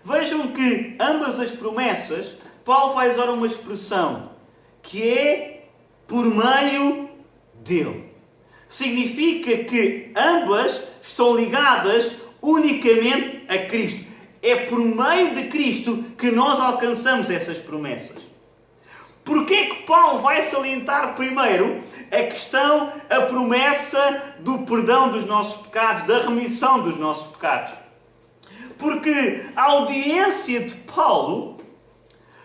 Vejam que ambas as promessas, Paulo vai usar uma expressão que é por meio dele. Significa que ambas estão ligadas unicamente a Cristo. É por meio de Cristo que nós alcançamos essas promessas. Porquê é que Paulo vai salientar primeiro a promessa do perdão dos nossos pecados, da remissão dos nossos pecados? Porque a audiência de Paulo,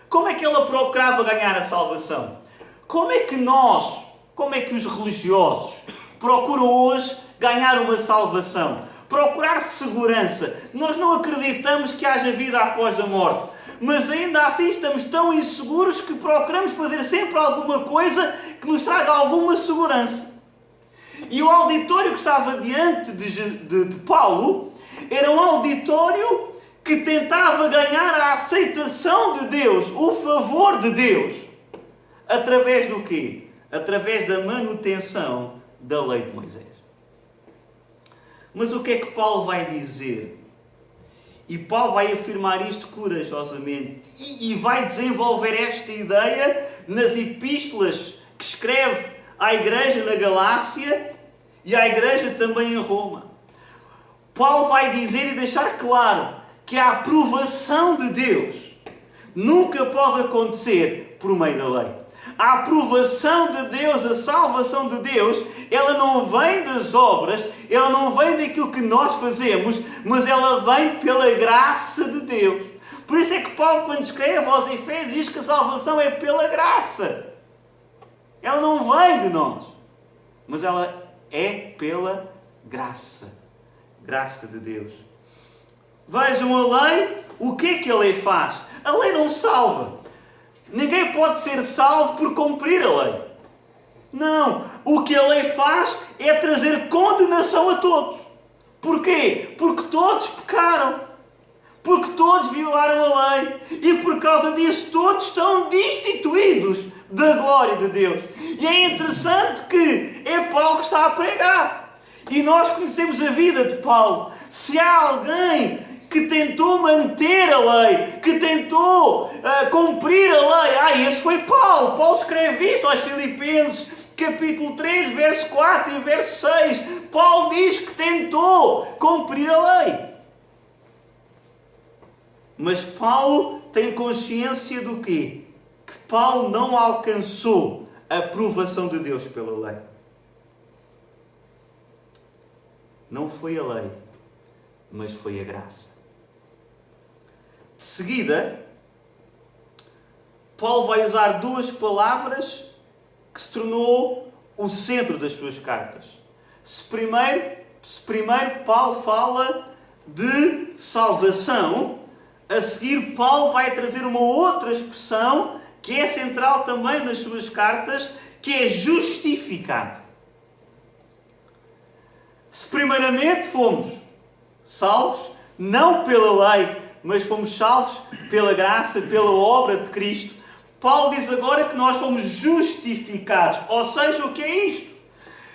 como é que ela procurava ganhar a salvação? Como é que os religiosos procuram hoje ganhar uma salvação? Procurar segurança. Nós não acreditamos que haja vida após a morte. Mas ainda assim estamos tão inseguros que procuramos fazer sempre alguma coisa que nos traga alguma segurança. E o auditório que estava diante de Paulo era um auditório que tentava ganhar a aceitação de Deus, o favor de Deus. Através do quê? Através da manutenção da lei de Moisés. Mas o que é que Paulo vai dizer? E Paulo vai afirmar isto corajosamente e vai desenvolver esta ideia nas epístolas que escreve à igreja na Galácia e à igreja também em Roma. Paulo vai dizer e deixar claro que a aprovação de Deus nunca pode acontecer por meio da lei. a aprovação de Deus, a salvação de Deus, ela não vem das obras, ela não vem daquilo que nós fazemos, mas ela vem pela graça de Deus. Por isso é que Paulo, quando escreve aos Efésios, diz que a salvação é pela graça. Ela não vem de nós, mas ela é pela graça. Graça de Deus. Vejam a lei, o que é que a lei faz? A lei não salva. Ninguém pode ser salvo por cumprir a lei. Não. O que a lei faz é trazer condenação a todos. Porquê? Porque todos pecaram. Porque todos violaram a lei. E por causa disso todos estão destituídos da glória de Deus. E é interessante que é Paulo que está a pregar. E nós conhecemos a vida de Paulo. Se há alguém que tentou manter a lei, que tentou cumprir a lei, esse foi Paulo. Paulo escreve isto aos Filipenses, capítulo 3, verso 4 e verso 6. Paulo diz que tentou cumprir a lei. Mas Paulo tem consciência do quê? Que Paulo não alcançou a aprovação de Deus pela lei. Não foi a lei, mas foi a graça. De seguida, Paulo vai usar duas palavras que se tornou o centro das suas cartas. Se primeiro Paulo fala de salvação, a seguir Paulo vai trazer uma outra expressão que é central também nas suas cartas, que é justificado. Se primeiramente fomos salvos, não pela lei, mas fomos salvos pela graça, pela obra de Cristo, Paulo diz agora que nós fomos justificados. Ou seja, o que é isto?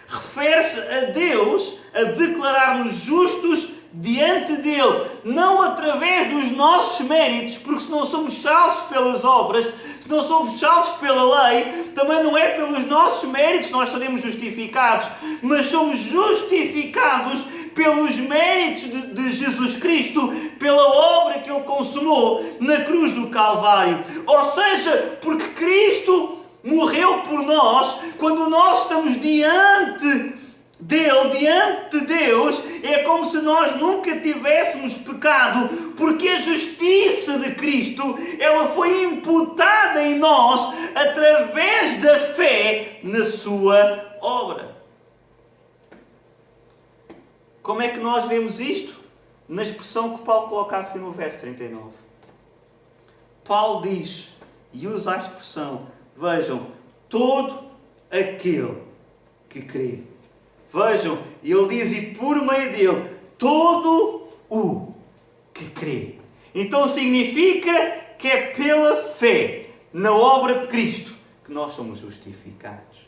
Refere-se a Deus a declarar-nos justos diante dele, não através dos nossos méritos, porque se não somos salvos pelas obras, se não somos salvos pela lei, também não é pelos nossos méritos que nós seremos justificados, mas somos justificados pelos méritos de Jesus Cristo, pela obra que Ele consumou na cruz do Calvário. Ou seja, porque Cristo morreu por nós, quando nós estamos diante dele, diante de Deus, é como se nós nunca tivéssemos pecado, porque a justiça de Cristo, ela foi imputada em nós através da fé na sua obra. Como é que nós vemos isto? Na expressão que Paulo coloca aqui no verso 39. Paulo diz, e usa a expressão, vejam, todo aquele que crê. Vejam, ele diz, e por meio dele, todo o que crê. Então significa que é pela fé na obra de Cristo que nós somos justificados.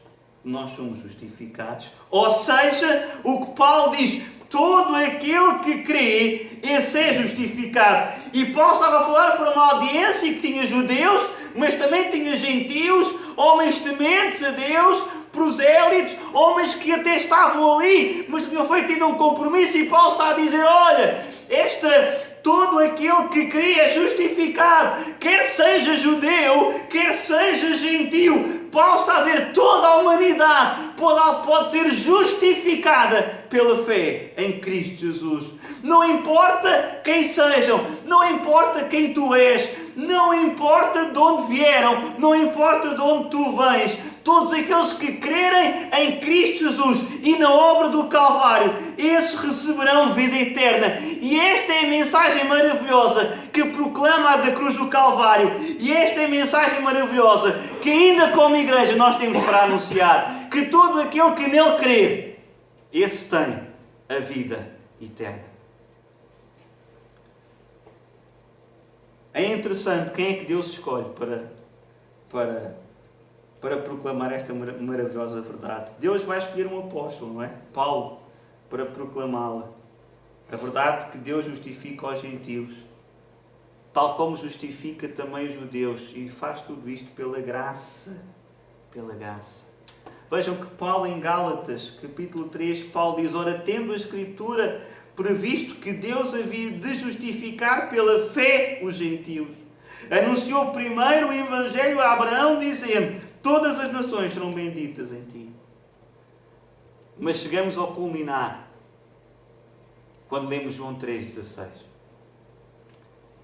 Nós somos justificados. Ou seja, o que Paulo diz, todo aquele que crê, esse é justificado. E Paulo estava a falar para uma audiência que tinha judeus, mas também tinha gentios, homens tementes a Deus, prosélitos, homens que até estavam ali, mas tinham feito ainda um compromisso, e Paulo está a dizer, olha, todo aquele que crê é justificado, quer seja judeu, quer seja gentio. Paulo está a dizer, toda a humanidade pode ser justificada pela fé em Cristo Jesus. Não importa quem sejam, não importa quem tu és, não importa de onde vieram, não importa de onde tu vens, todos aqueles que crerem em Cristo Jesus e na obra do Calvário, esses receberão vida eterna. E esta é a mensagem maravilhosa que proclama a da cruz do Calvário. E esta é a mensagem maravilhosa que ainda como igreja nós temos para anunciar. Que todo aquele que nele crer, esse tem a vida eterna. É interessante quem é que Deus escolhe para proclamar esta maravilhosa verdade. Deus vai escolher um apóstolo, não é? Paulo, para proclamá-la. A verdade que Deus justifica os gentios, tal como justifica também os judeus, e faz tudo isto pela graça. Pela graça. Vejam que Paulo em Gálatas, capítulo 3, Paulo diz, ora, tendo a Escritura previsto que Deus havia de justificar pela fé os gentios, anunciou primeiro o Evangelho a Abraão, dizendo, todas as nações serão benditas em ti. Mas chegamos ao culminar, quando lemos João 3,16.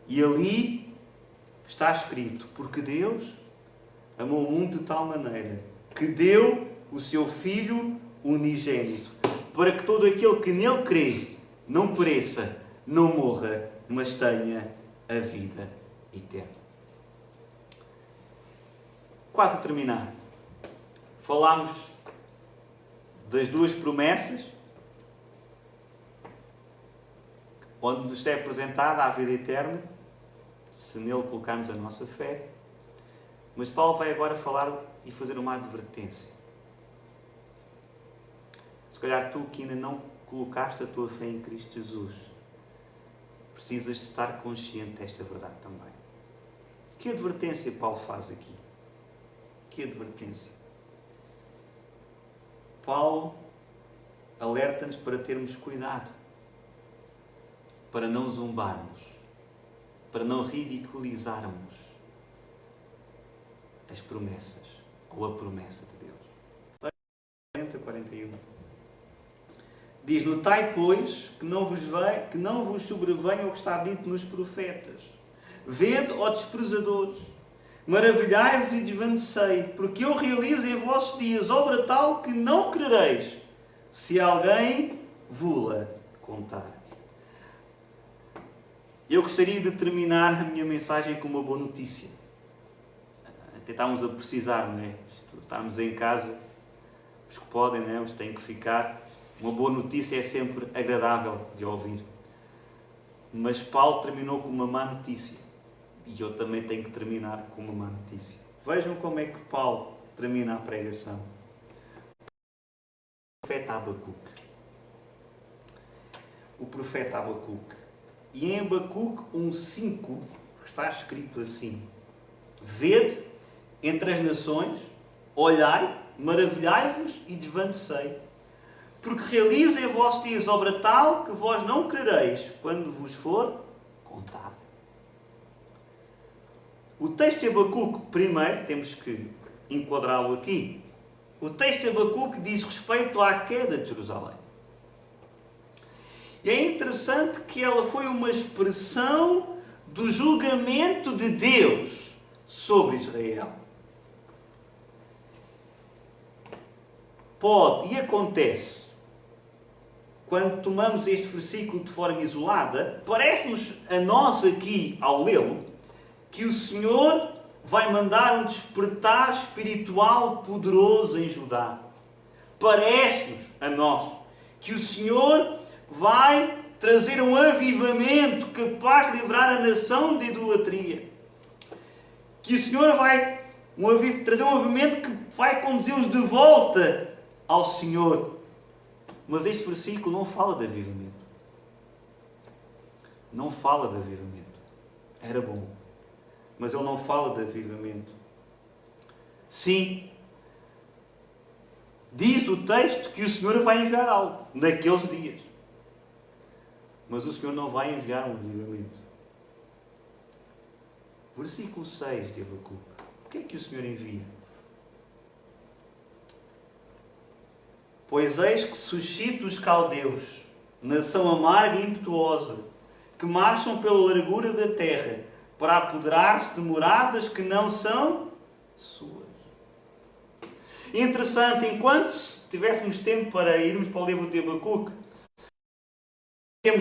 E ali está escrito: porque Deus amou o mundo de tal maneira que deu o seu Filho unigênito, para que todo aquele que nele crê não pereça, não morra, mas tenha a vida eterna. Quase a terminar. Falámos das duas promessas, onde nos é apresentada a vida eterna, se nele colocarmos a nossa fé. Mas Paulo vai agora falar e fazer uma advertência. Se calhar tu que ainda não colocaste a tua fé em Cristo Jesus, precisas de estar consciente desta verdade também. Que advertência Paulo faz aqui? Que advertência? Paulo alerta-nos para termos cuidado, para não zombarmos, para não ridiculizarmos as promessas ou a promessa de Deus. 40-41. Diz: notai, pois, que não vos sobrevenha o que está dito nos profetas. Vede, ó desprezadores, maravilhai-vos e desvanecei, porque eu realizo em vossos dias obra tal que não crereis, se alguém vô-la contar. Eu gostaria de terminar a minha mensagem com uma boa notícia. Até estamos a precisar, não é? Estamos em casa, os que podem, não é? Os que têm que ficar. Uma boa notícia é sempre agradável de ouvir. Mas Paulo terminou com uma má notícia. E eu também tenho que terminar com uma má notícia. Vejam como é que Paulo termina a pregação. O profeta Abacuque. O profeta Abacuque. E em Abacuque 1,5 está escrito assim: vede entre as nações, olhai, maravilhai-vos e desvanecei. Porque realizo em vossos dias obra tal que vós não crereis quando vos for contado. O texto de Abacuque, primeiro, temos que enquadrá-lo aqui. O texto de Abacuque diz respeito à queda de Jerusalém. E é interessante que ela foi uma expressão do julgamento de Deus sobre Israel. Pode e acontece, quando tomamos este versículo de forma isolada, parece-nos a nós aqui, ao lê-lo, que o Senhor vai mandar um despertar espiritual poderoso em Judá. Parece-nos a nós que o Senhor vai trazer um avivamento capaz de livrar a nação de idolatria. Que o Senhor vai trazer um avivamento que vai conduzi-los de volta ao Senhor. Mas este versículo não fala de avivamento. Não fala de avivamento. Era bom. Mas ele não fala de avivamento. Sim, diz o texto que o Senhor vai enviar algo naqueles dias. Mas o Senhor não vai enviar um avivamento. Versículo 6 de Abacuque. O que é que o Senhor envia? Pois eis que suscita os caldeus, nação amarga e impetuosa, que marcham pela largura da terra, para apoderar-se de moradas que não são suas. Interessante, enquanto tivéssemos tempo para irmos para o livro de Abacuque,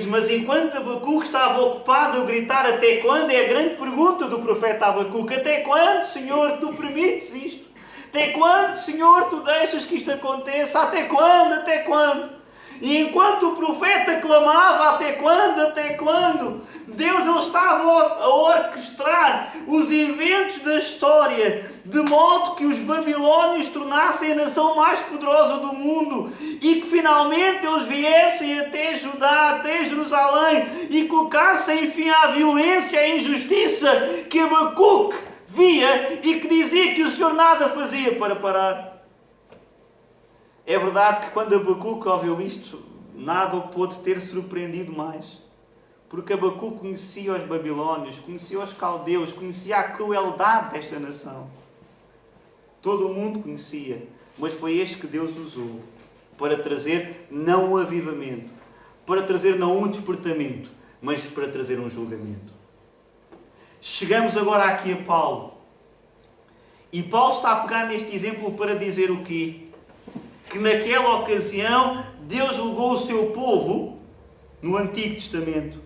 mas enquanto Abacuque estava ocupado a gritar até quando, é a grande pergunta do profeta Abacuque: até quando, Senhor, tu permites isto? Até quando, Senhor, tu deixas que isto aconteça? Até quando? Até quando? E enquanto o profeta clamava até quando? Até quando? Deus ele estava a orquestrar os eventos da história de modo que os babilónios tornassem a nação mais poderosa do mundo e que finalmente eles viessem até Judá, até Jerusalém e colocassem fim à violência e à injustiça que Abacuque via e que dizia que o Senhor nada fazia para parar. É verdade que quando Abacuque ouviu isto, nada o pôde ter surpreendido mais. Porque Abacuque conhecia os babilónios, conhecia os caldeus, conhecia a crueldade desta nação. todo o mundo conhecia, mas foi este que Deus usou para trazer não um avivamento, para trazer não um despertamento, mas para trazer um julgamento. Chegamos agora aqui a Paulo. E Paulo está a pegar neste exemplo para dizer o quê? Que naquela ocasião Deus julgou o seu povo no Antigo Testamento.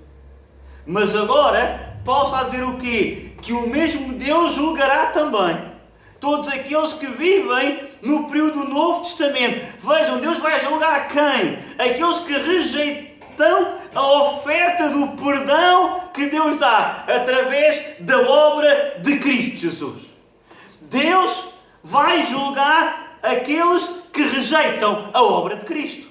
Mas agora Paulo está a dizer o quê? Que o mesmo Deus julgará também todos aqueles que vivem no período do Novo Testamento. Vejam, Deus vai julgar quem? Aqueles que rejeitam a oferta do perdão que Deus dá através da obra de Cristo Jesus. Deus vai julgar aqueles que rejeitam a obra de Cristo.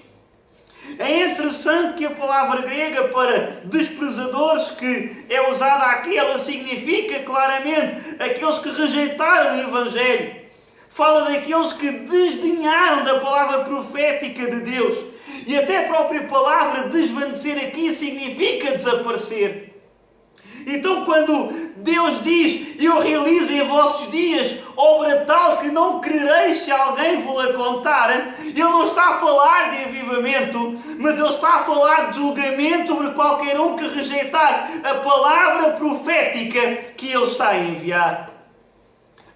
É interessante que a palavra grega para desprezadores que é usada aqui, ela significa claramente aqueles que rejeitaram o Evangelho. Fala daqueles que desdenharam da palavra profética de Deus. E até a própria palavra desvanecer aqui significa desaparecer. Então quando Deus diz, eu realizo em vossos dias obra tal que não crereis se alguém vos-la contar, Ele não está a falar de avivamento, mas Ele está a falar de julgamento sobre qualquer um que rejeitar a palavra profética que Ele está a enviar.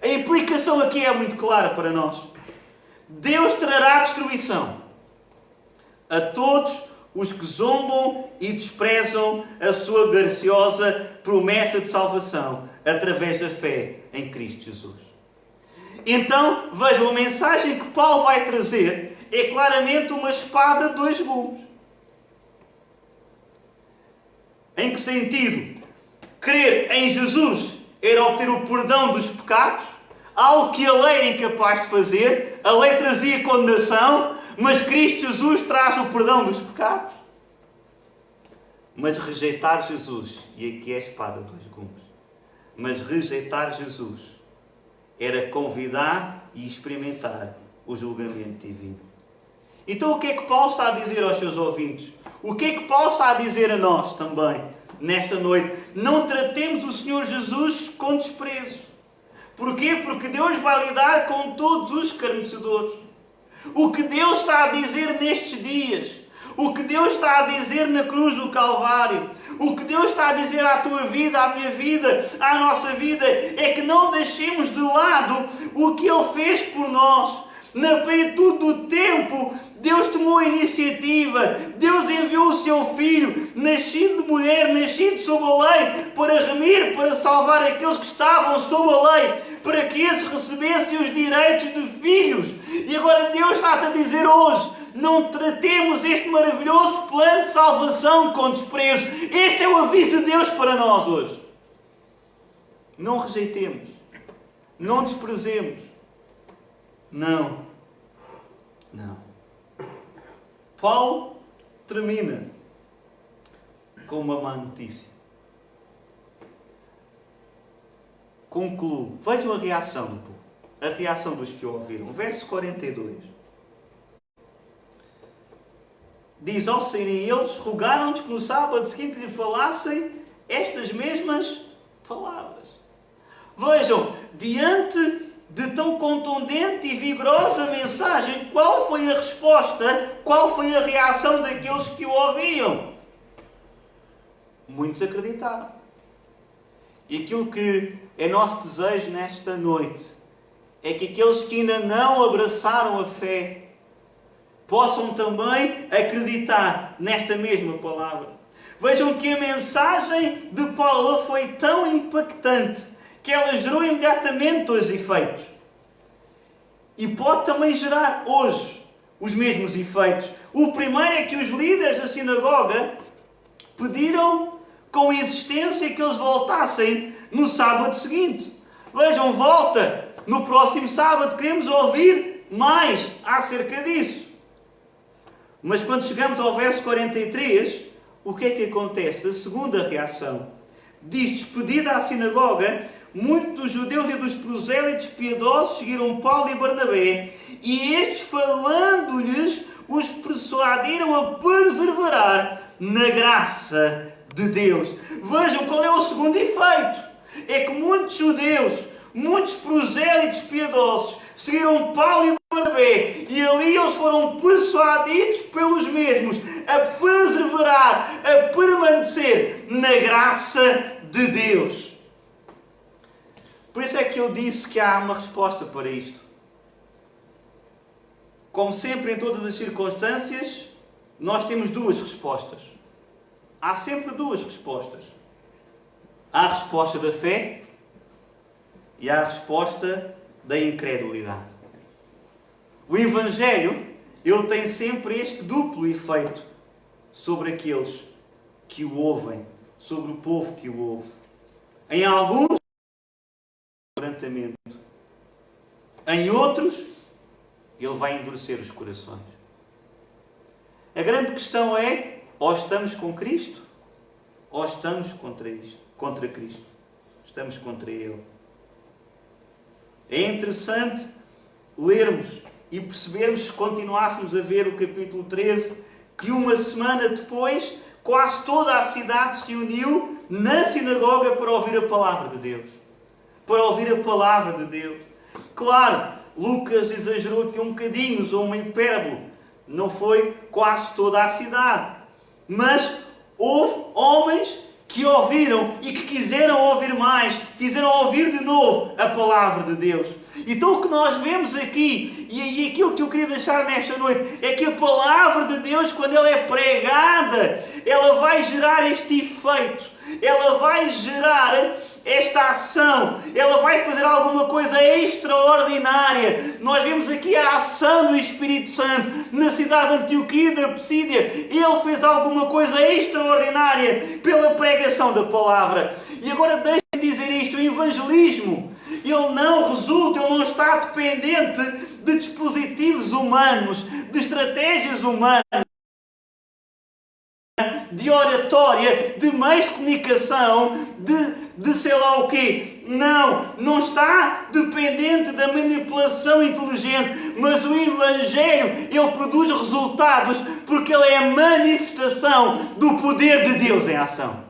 A implicação aqui é muito clara para nós. Deus trará destruição a todos os que zombam e desprezam a sua graciosa promessa de salvação através da fé em Cristo Jesus. Então, vejam, a mensagem que Paulo vai trazer é claramente uma espada de dois gumes. Em que sentido? Crer em Jesus era obter o perdão dos pecados, algo que a lei era incapaz de fazer. A lei trazia condenação, mas Cristo Jesus traz o perdão dos pecados. Mas rejeitar Jesus, e aqui é a espada dos gumes, mas rejeitar Jesus era convidar e experimentar o julgamento divino. Então o que é que Paulo está a dizer aos seus ouvintes? O que é que Paulo está a dizer a nós também, nesta noite? Não tratemos o Senhor Jesus com desprezo. Porquê? Porque Deus vai lidar com todos os escarnecedores. O que Deus está a dizer nestes dias, o que Deus está a dizer na cruz do Calvário, o que Deus está a dizer à tua vida, à minha vida, à nossa vida, é que não deixemos de lado o que Ele fez por nós. Na plenitude do tempo, Deus tomou a iniciativa, Deus enviou o seu Filho, nascido de mulher, nascido sob a lei, para remir, para salvar aqueles que estavam sob a lei, para que esses recebessem os direitos de filhos. E agora Deus está a dizer hoje, não tratemos este maravilhoso plano de salvação com desprezo. Este é o aviso de Deus para nós hoje. Não rejeitemos, não desprezemos. Não. Paulo termina com uma má notícia. Concluo. Vejam a reação do povo. A reação dos que o ouviram. Verso 42. Diz, ao saírem eles, rogaram-nos que no sábado seguinte lhe falassem estas mesmas palavras. Vejam, diante de tão contundente e vigorosa mensagem, qual foi a resposta, qual foi a reação daqueles que o ouviam? Muitos acreditaram. E aquilo que é nosso desejo nesta noite é que aqueles que ainda não abraçaram a fé possam também acreditar nesta mesma palavra. Vejam que a mensagem de Paulo foi tão impactante que ela gerou imediatamente dois efeitos. E pode também gerar hoje os mesmos efeitos. O primeiro é que os líderes da sinagoga pediram com insistência que eles voltassem no sábado seguinte. Vejam, volta no próximo sábado, queremos ouvir mais acerca disso. Mas quando chegamos ao verso 43, o que é que acontece? A segunda reação. Diz, despedida à sinagoga, muitos dos judeus e dos prosélitos piedosos seguiram Paulo e Barnabé, e estes, falando-lhes, os persuadiram a perseverar na graça de Deus. Vejam qual é o segundo efeito. É que muitos judeus, muitos prosélitos piedosos, seguiram Paulo e Barnabé, e ali eles foram persuadidos pelos mesmos a perseverar, a permanecer na graça de Deus. Por isso é que eu disse que há uma resposta para isto. Como sempre, em todas as circunstâncias, nós temos duas respostas. Há sempre duas respostas. Há a resposta da fé e há a resposta da incredulidade. O Evangelho, ele tem sempre este duplo efeito sobre aqueles que o ouvem, sobre o povo que o ouve. Em alguns, quebrantamento. Em outros, ele vai endurecer os corações. A grande questão é, ou estamos com Cristo, ou estamos contra Cristo. Estamos contra Ele. É interessante lermos e percebermos, se continuássemos a ver o capítulo 13, que uma semana depois, quase toda a cidade se reuniu na sinagoga para ouvir a palavra de Deus. Para ouvir a palavra de Deus. Claro, Lucas exagerou aqui um bocadinho, usou uma hipérbole. Não foi quase toda a cidade. Mas houve homens que ouviram e que quiseram ouvir mais, quiseram ouvir de novo a palavra de Deus. Então o que nós vemos aqui, e aquilo que eu queria deixar nesta noite, é que a palavra de Deus, quando ela é pregada, ela vai gerar este efeito, ela vai gerar esta ação, ela vai fazer alguma coisa extraordinária. Nós vemos aqui a ação do Espírito Santo na cidade de Antioquia da Psídia. Ele fez alguma coisa extraordinária pela pregação da palavra. E agora deixem-me dizer isto: o evangelismo, ele não resulta, ele não está dependente de dispositivos humanos, de estratégias humanas, de oratória, de meios de comunicação, de sei lá o quê. Não está dependente da manipulação inteligente, mas o Evangelho, ele produz resultados porque ele é a manifestação do poder de Deus em ação.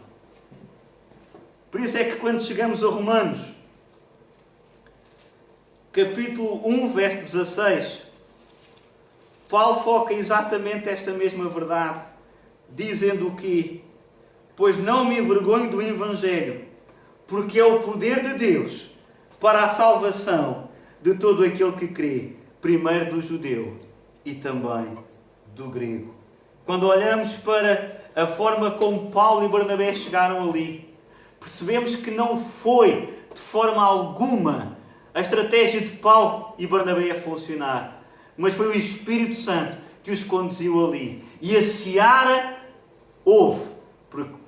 Por isso é que quando chegamos a Romanos, capítulo 1, verso 16, Paulo foca exatamente esta mesma verdade, dizendo o quê? Pois não me envergonho do Evangelho, porque é o poder de Deus para a salvação de todo aquele que crê, primeiro do judeu e também do grego. Quando olhamos para a forma como Paulo e Barnabé chegaram ali, percebemos que não foi de forma alguma a estratégia de Paulo e Barnabé a funcionar, mas foi o Espírito Santo que os conduziu ali. E a seara houve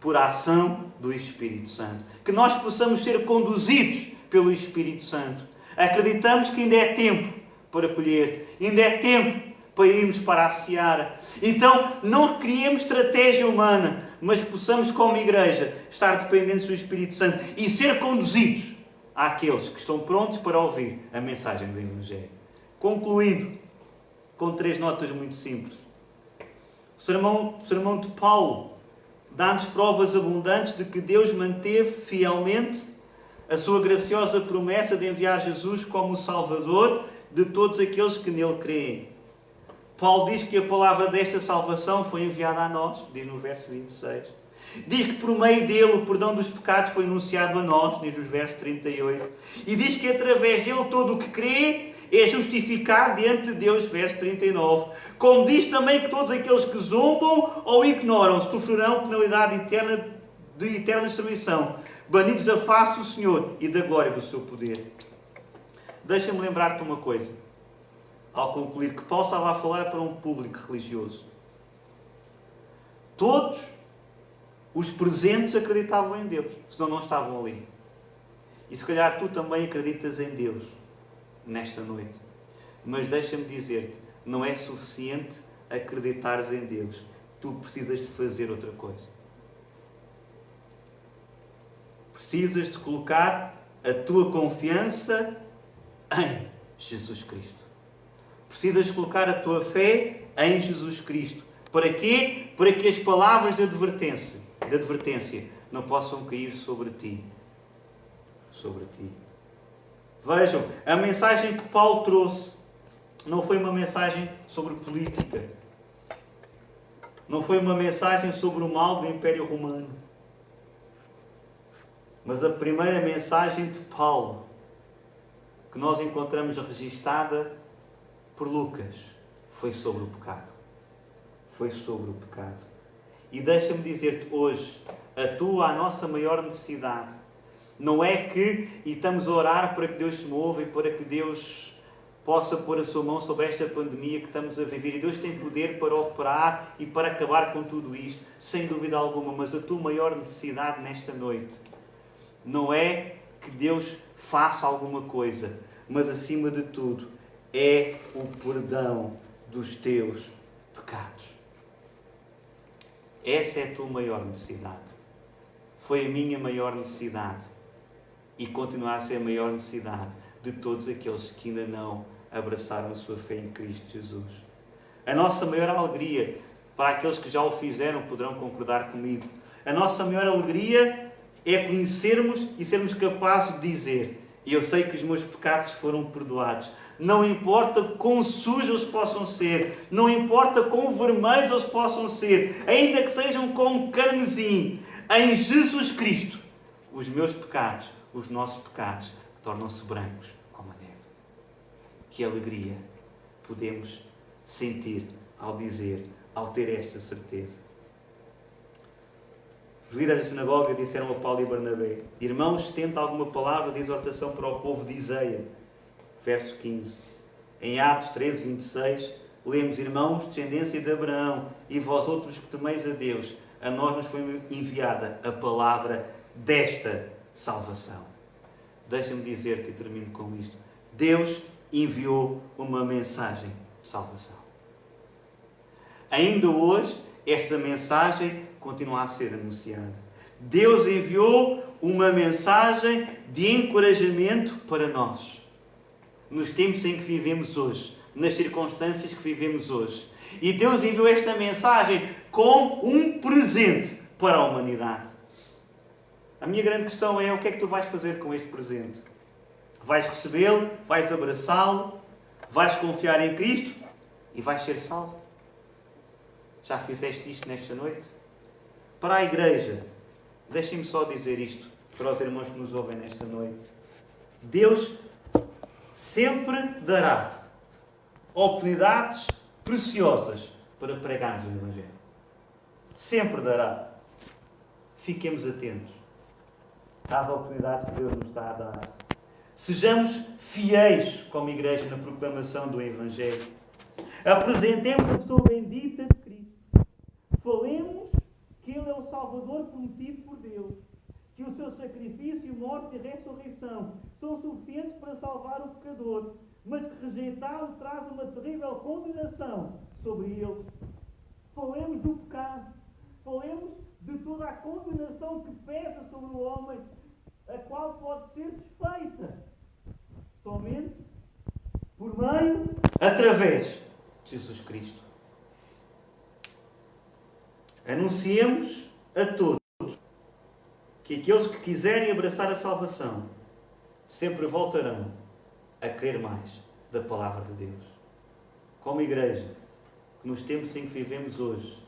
por ação do Espírito Santo. Que nós possamos ser conduzidos pelo Espírito Santo. Acreditamos que ainda é tempo para colher, ainda é tempo para irmos para a seara. Então, não criemos estratégia humana, mas possamos, como igreja, estar dependentes do Espírito Santo e ser conduzidos àqueles que estão prontos para ouvir a mensagem do Evangelho. Concluindo, com 3 notas muito simples. O sermão de Paulo dá-nos provas abundantes de que Deus manteve fielmente a sua graciosa promessa de enviar Jesus como o Salvador de todos aqueles que nele creem. Paulo diz que a palavra desta salvação foi enviada a nós, diz no verso 26. Diz que por meio dele o perdão dos pecados foi anunciado a nós, diz no verso 38. E diz que através dele todo o que crê é justificado diante de Deus, verso 39. Como diz também que todos aqueles que zombam ou ignoram sofrerão penalidade eterna de eterna destruição, banidos da face do Senhor e da glória do seu poder. Deixa-me lembrar-te uma coisa, ao concluir, que Paulo estava a falar para um público religioso. Todos os presentes acreditavam em Deus, senão não estavam ali. E se calhar tu também acreditas em Deus nesta noite. Mas deixa-me dizer-te, não é suficiente acreditares em Deus. Tu precisas de fazer outra coisa. Precisas de colocar a tua confiança em Jesus Cristo. Precisas de colocar a tua fé em Jesus Cristo. Para quê? Para que as palavras de advertência não possam cair sobre ti. Sobre ti. Vejam, a mensagem que Paulo trouxe não foi uma mensagem sobre política. Não foi uma mensagem sobre o mal do Império Romano. Mas a primeira mensagem de Paulo, que nós encontramos registada por Lucas, foi sobre o pecado. Foi sobre o pecado. E deixa-me dizer-te hoje, a nossa maior necessidade, não é que, e estamos a orar para que Deus se mova e para que Deus possa pôr a sua mão sobre esta pandemia que estamos a viver. E Deus tem poder para operar e para acabar com tudo isto, sem dúvida alguma. Mas a tua maior necessidade nesta noite não é que Deus faça alguma coisa, mas acima de tudo é o perdão dos teus pecados. Essa é a tua maior necessidade. Foi a minha maior necessidade e continuará a ser a maior necessidade de todos aqueles que ainda não abraçaram a sua fé em Cristo Jesus. A nossa maior alegria, para aqueles que já o fizeram, poderão concordar comigo, a nossa maior alegria é conhecermos e sermos capazes de dizer: eu sei que os meus pecados foram perdoados. Não importa quão sujos eles possam ser, não importa quão vermelhos eles possam ser, ainda que sejam como carmesim, em Jesus Cristo, os meus pecados, os nossos pecados, tornam-se brancos como a neve. Que alegria podemos sentir ao dizer, ao ter esta certeza. Os líderes da sinagoga disseram a Paulo e Barnabé: irmãos, se tens alguma palavra de exortação para o povo, dizei-a. Verso 15. Em Atos 13, 26, lemos: irmãos, descendência de Abraão, e vós outros que temeis a Deus, a nós nos foi enviada a palavra desta salvação. Deixa-me dizer-te, e termino com isto: Deus enviou uma mensagem de salvação. Ainda hoje, esta mensagem continua a ser anunciada. Deus enviou uma mensagem de encorajamento para nós, nos tempos em que vivemos hoje, nas circunstâncias que vivemos hoje. E Deus enviou esta mensagem com um presente para a humanidade. A minha grande questão é: o que é que tu vais fazer com este presente? Vais recebê-lo? Vais abraçá-lo? Vais confiar em Cristo? E vais ser salvo? Já fizeste isto nesta noite? Para a igreja, deixem-me só dizer isto para os irmãos que nos ouvem nesta noite. Deus sempre dará oportunidades preciosas para pregarmos o Evangelho. Sempre dará. Fiquemos atentos às oportunidades que Deus nos está a dar. Sejamos fiéis como igreja na proclamação do Evangelho. Apresentemos a pessoa bendita de Cristo. Falemos que Ele é o Salvador prometido por Deus. Que o seu sacrifício, morte e ressurreição são suficientes para salvar o pecador, mas que rejeitá-lo traz uma terrível condenação sobre ele. Falemos do pecado. Falemos de toda a condenação que pesa sobre o homem, a qual pode ser desfeita somente por meio, através de Jesus Cristo. Anunciemos a todos que aqueles que quiserem abraçar a salvação sempre voltarão a querer mais da palavra de Deus. Como igreja, nos tempos em que vivemos hoje,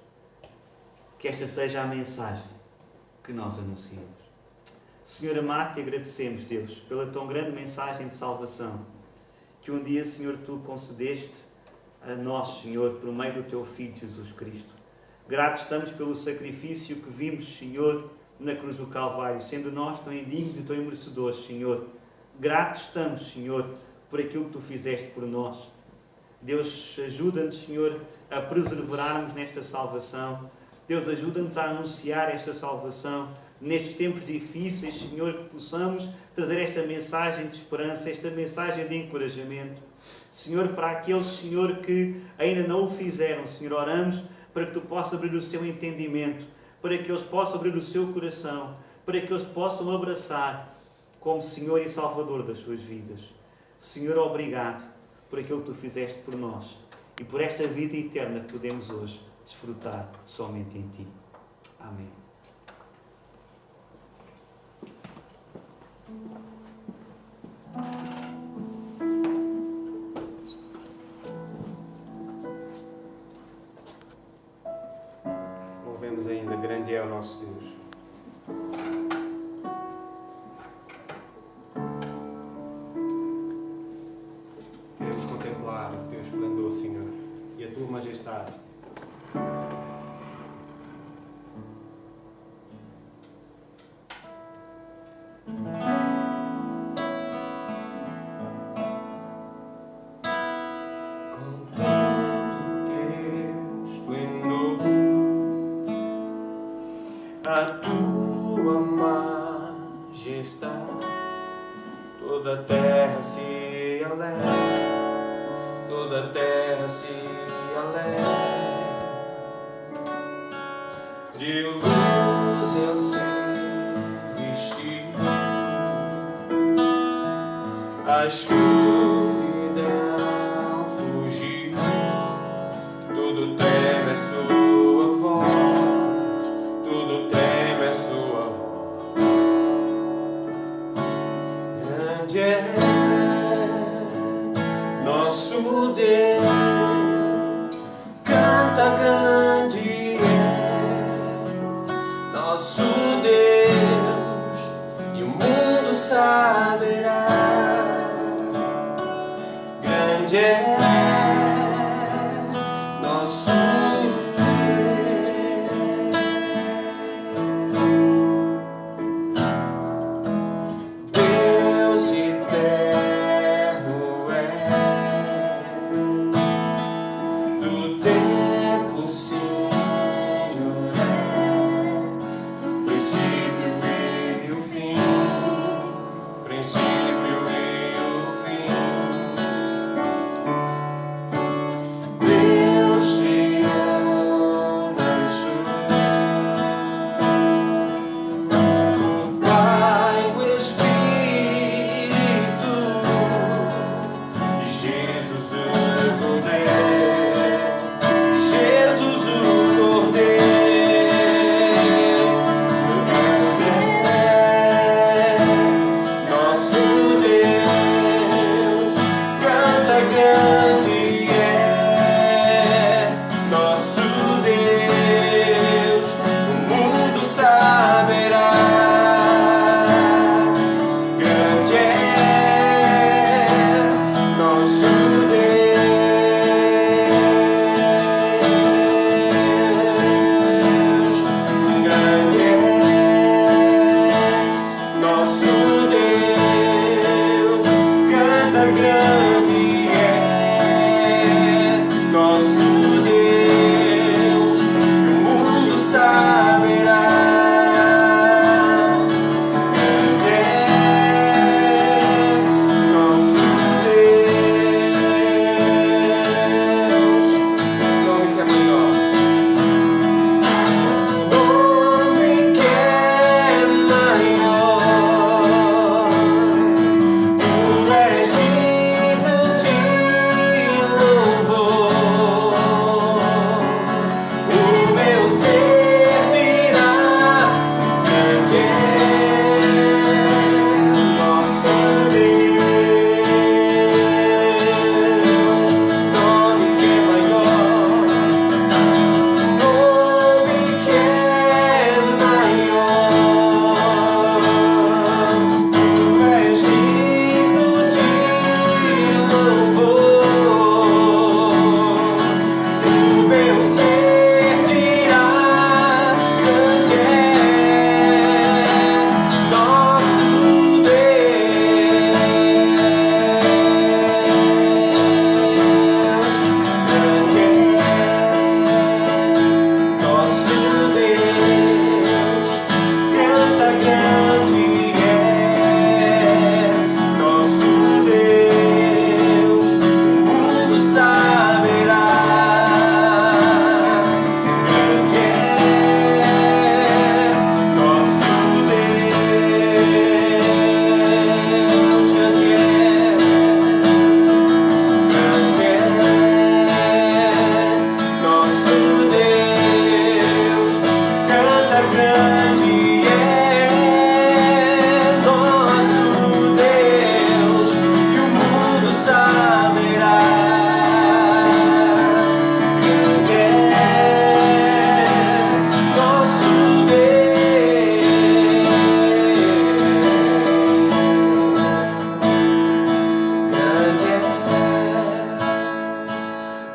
que esta seja a mensagem que nós anunciamos. Senhor amado, te agradecemos, Deus, pela tão grande mensagem de salvação que um dia, Senhor, tu concedeste a nós, Senhor, por meio do teu Filho Jesus Cristo. Gratos estamos pelo sacrifício que vimos, Senhor, na cruz do Calvário, sendo nós tão indignos e tão imerecedores, Senhor. Gratos estamos, Senhor, por aquilo que tu fizeste por nós. Deus, ajuda-nos, Senhor, a perseverarmos nesta salvação. Deus, ajuda-nos a anunciar esta salvação nestes tempos difíceis, Senhor, que possamos trazer esta mensagem de esperança, esta mensagem de encorajamento. Senhor, para aqueles, Senhor, que ainda não o fizeram, Senhor, oramos para que tu possas abrir o seu entendimento, para que eles possam abrir o seu coração, para que eles possam abraçar como Senhor e Salvador das suas vidas. Senhor, obrigado por aquilo que tu fizeste por nós e por esta vida eterna que podemos hoje desfrutar somente em ti. Amém. dizermos ainda: grande é o nosso Deus. Queremos contemplar o teu esplendor, Senhor, e a tua majestade. A tua majestade, toda a terra se alegra, toda a terra se alegra. De luz ele se vestiu, a escuridão fugiu, tudo teme a sua voz, tudo teme a sua voz. Grande é nosso Deus, canta, grande é nosso Deus, e o mundo saberá.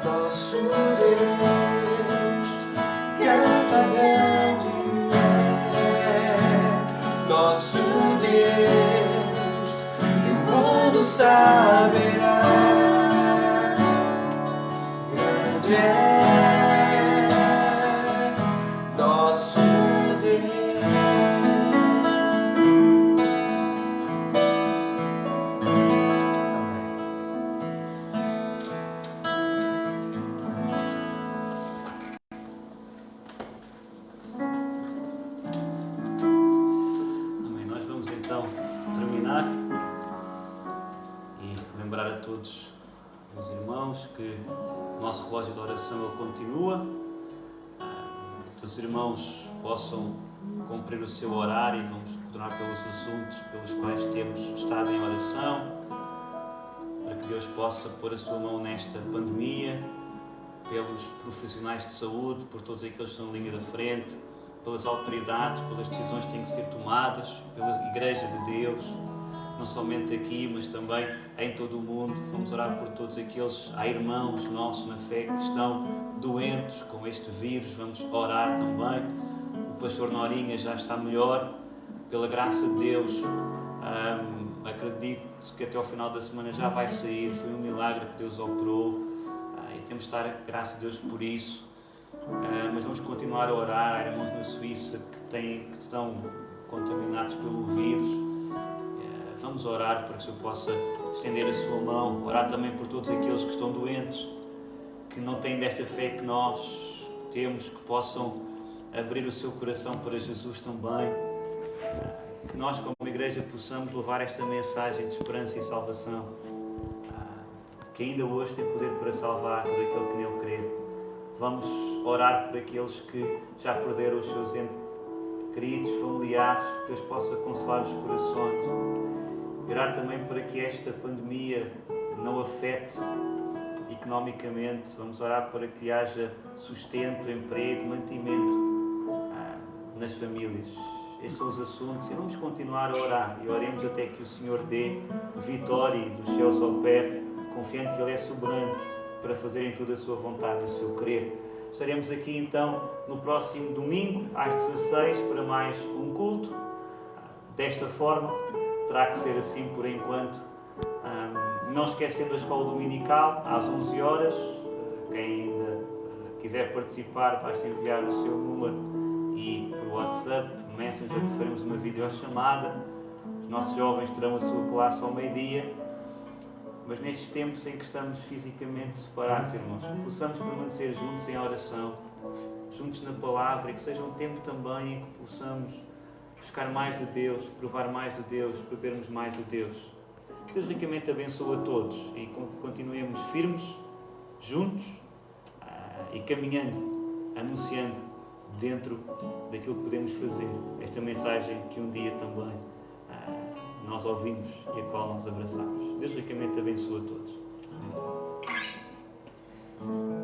nosso Deus, canta grande é nosso Deus, e o mundo saberá, grande é nosso Deus. Amém. Nós vamos então terminar e lembrar a todos os irmãos que o nosso relógio de oração ele continua. Que os irmãos possam cumprir o seu horário e vamos continuar pelos assuntos pelos quais temos estado em oração, para que Deus possa pôr a sua mão nesta pandemia, pelos profissionais de saúde, por todos aqueles que estão na linha da frente, pelas autoridades, pelas decisões que têm que ser tomadas, pela Igreja de Deus, não somente aqui, mas também em todo o mundo. Vamos orar por todos aqueles, há irmãos nossos na fé que estão doentes com este vírus, vamos orar também. O pastor Norinha já está melhor, pela graça de Deus. Acredito que até ao final da semana já vai sair, foi um milagre que Deus operou, e temos de dar graças a Deus por isso. Mas vamos continuar a orar. Há irmãos na Suíça que estão contaminados pelo vírus. Vamos orar para que o Senhor possa estender a sua mão, orar também por todos aqueles que estão doentes, que não têm desta fé que nós temos, que possam abrir o seu coração para Jesus também, que nós como igreja possamos levar esta mensagem de esperança e salvação, que ainda hoje tem poder para salvar todo aquele que nele crê. Vamos orar por aqueles que já perderam os seus entes queridos, familiares, que Deus possa consolar os corações. Orar também para que esta pandemia não afete economicamente. Vamos orar para que haja sustento, emprego, mantimento nas famílias. Estes são os assuntos e vamos continuar a orar e oremos até que o Senhor dê vitória e dos céus opere, confiando que Ele é soberano para fazerem tudo a sua vontade e o seu querer. Estaremos aqui então no próximo domingo às 16 para mais um culto. Desta forma, terá que ser assim por enquanto. Não esquecendo a escola dominical, às 11 horas. Quem ainda quiser participar, basta enviar o seu número e por WhatsApp, Messenger, faremos uma videochamada. Os nossos jovens terão a sua classe ao meio-dia. Mas nestes tempos em que estamos fisicamente separados, irmãos, que possamos permanecer juntos em oração, juntos na palavra, e que seja um tempo também em que possamos buscar mais de Deus, provar mais de Deus, bebermos mais de Deus. Deus ricamente abençoe a todos e continuemos firmes, juntos e caminhando, anunciando dentro daquilo que podemos fazer esta mensagem que um dia também nós ouvimos e a qual nós abraçamos. Deus ricamente abençoe a todos. Amém.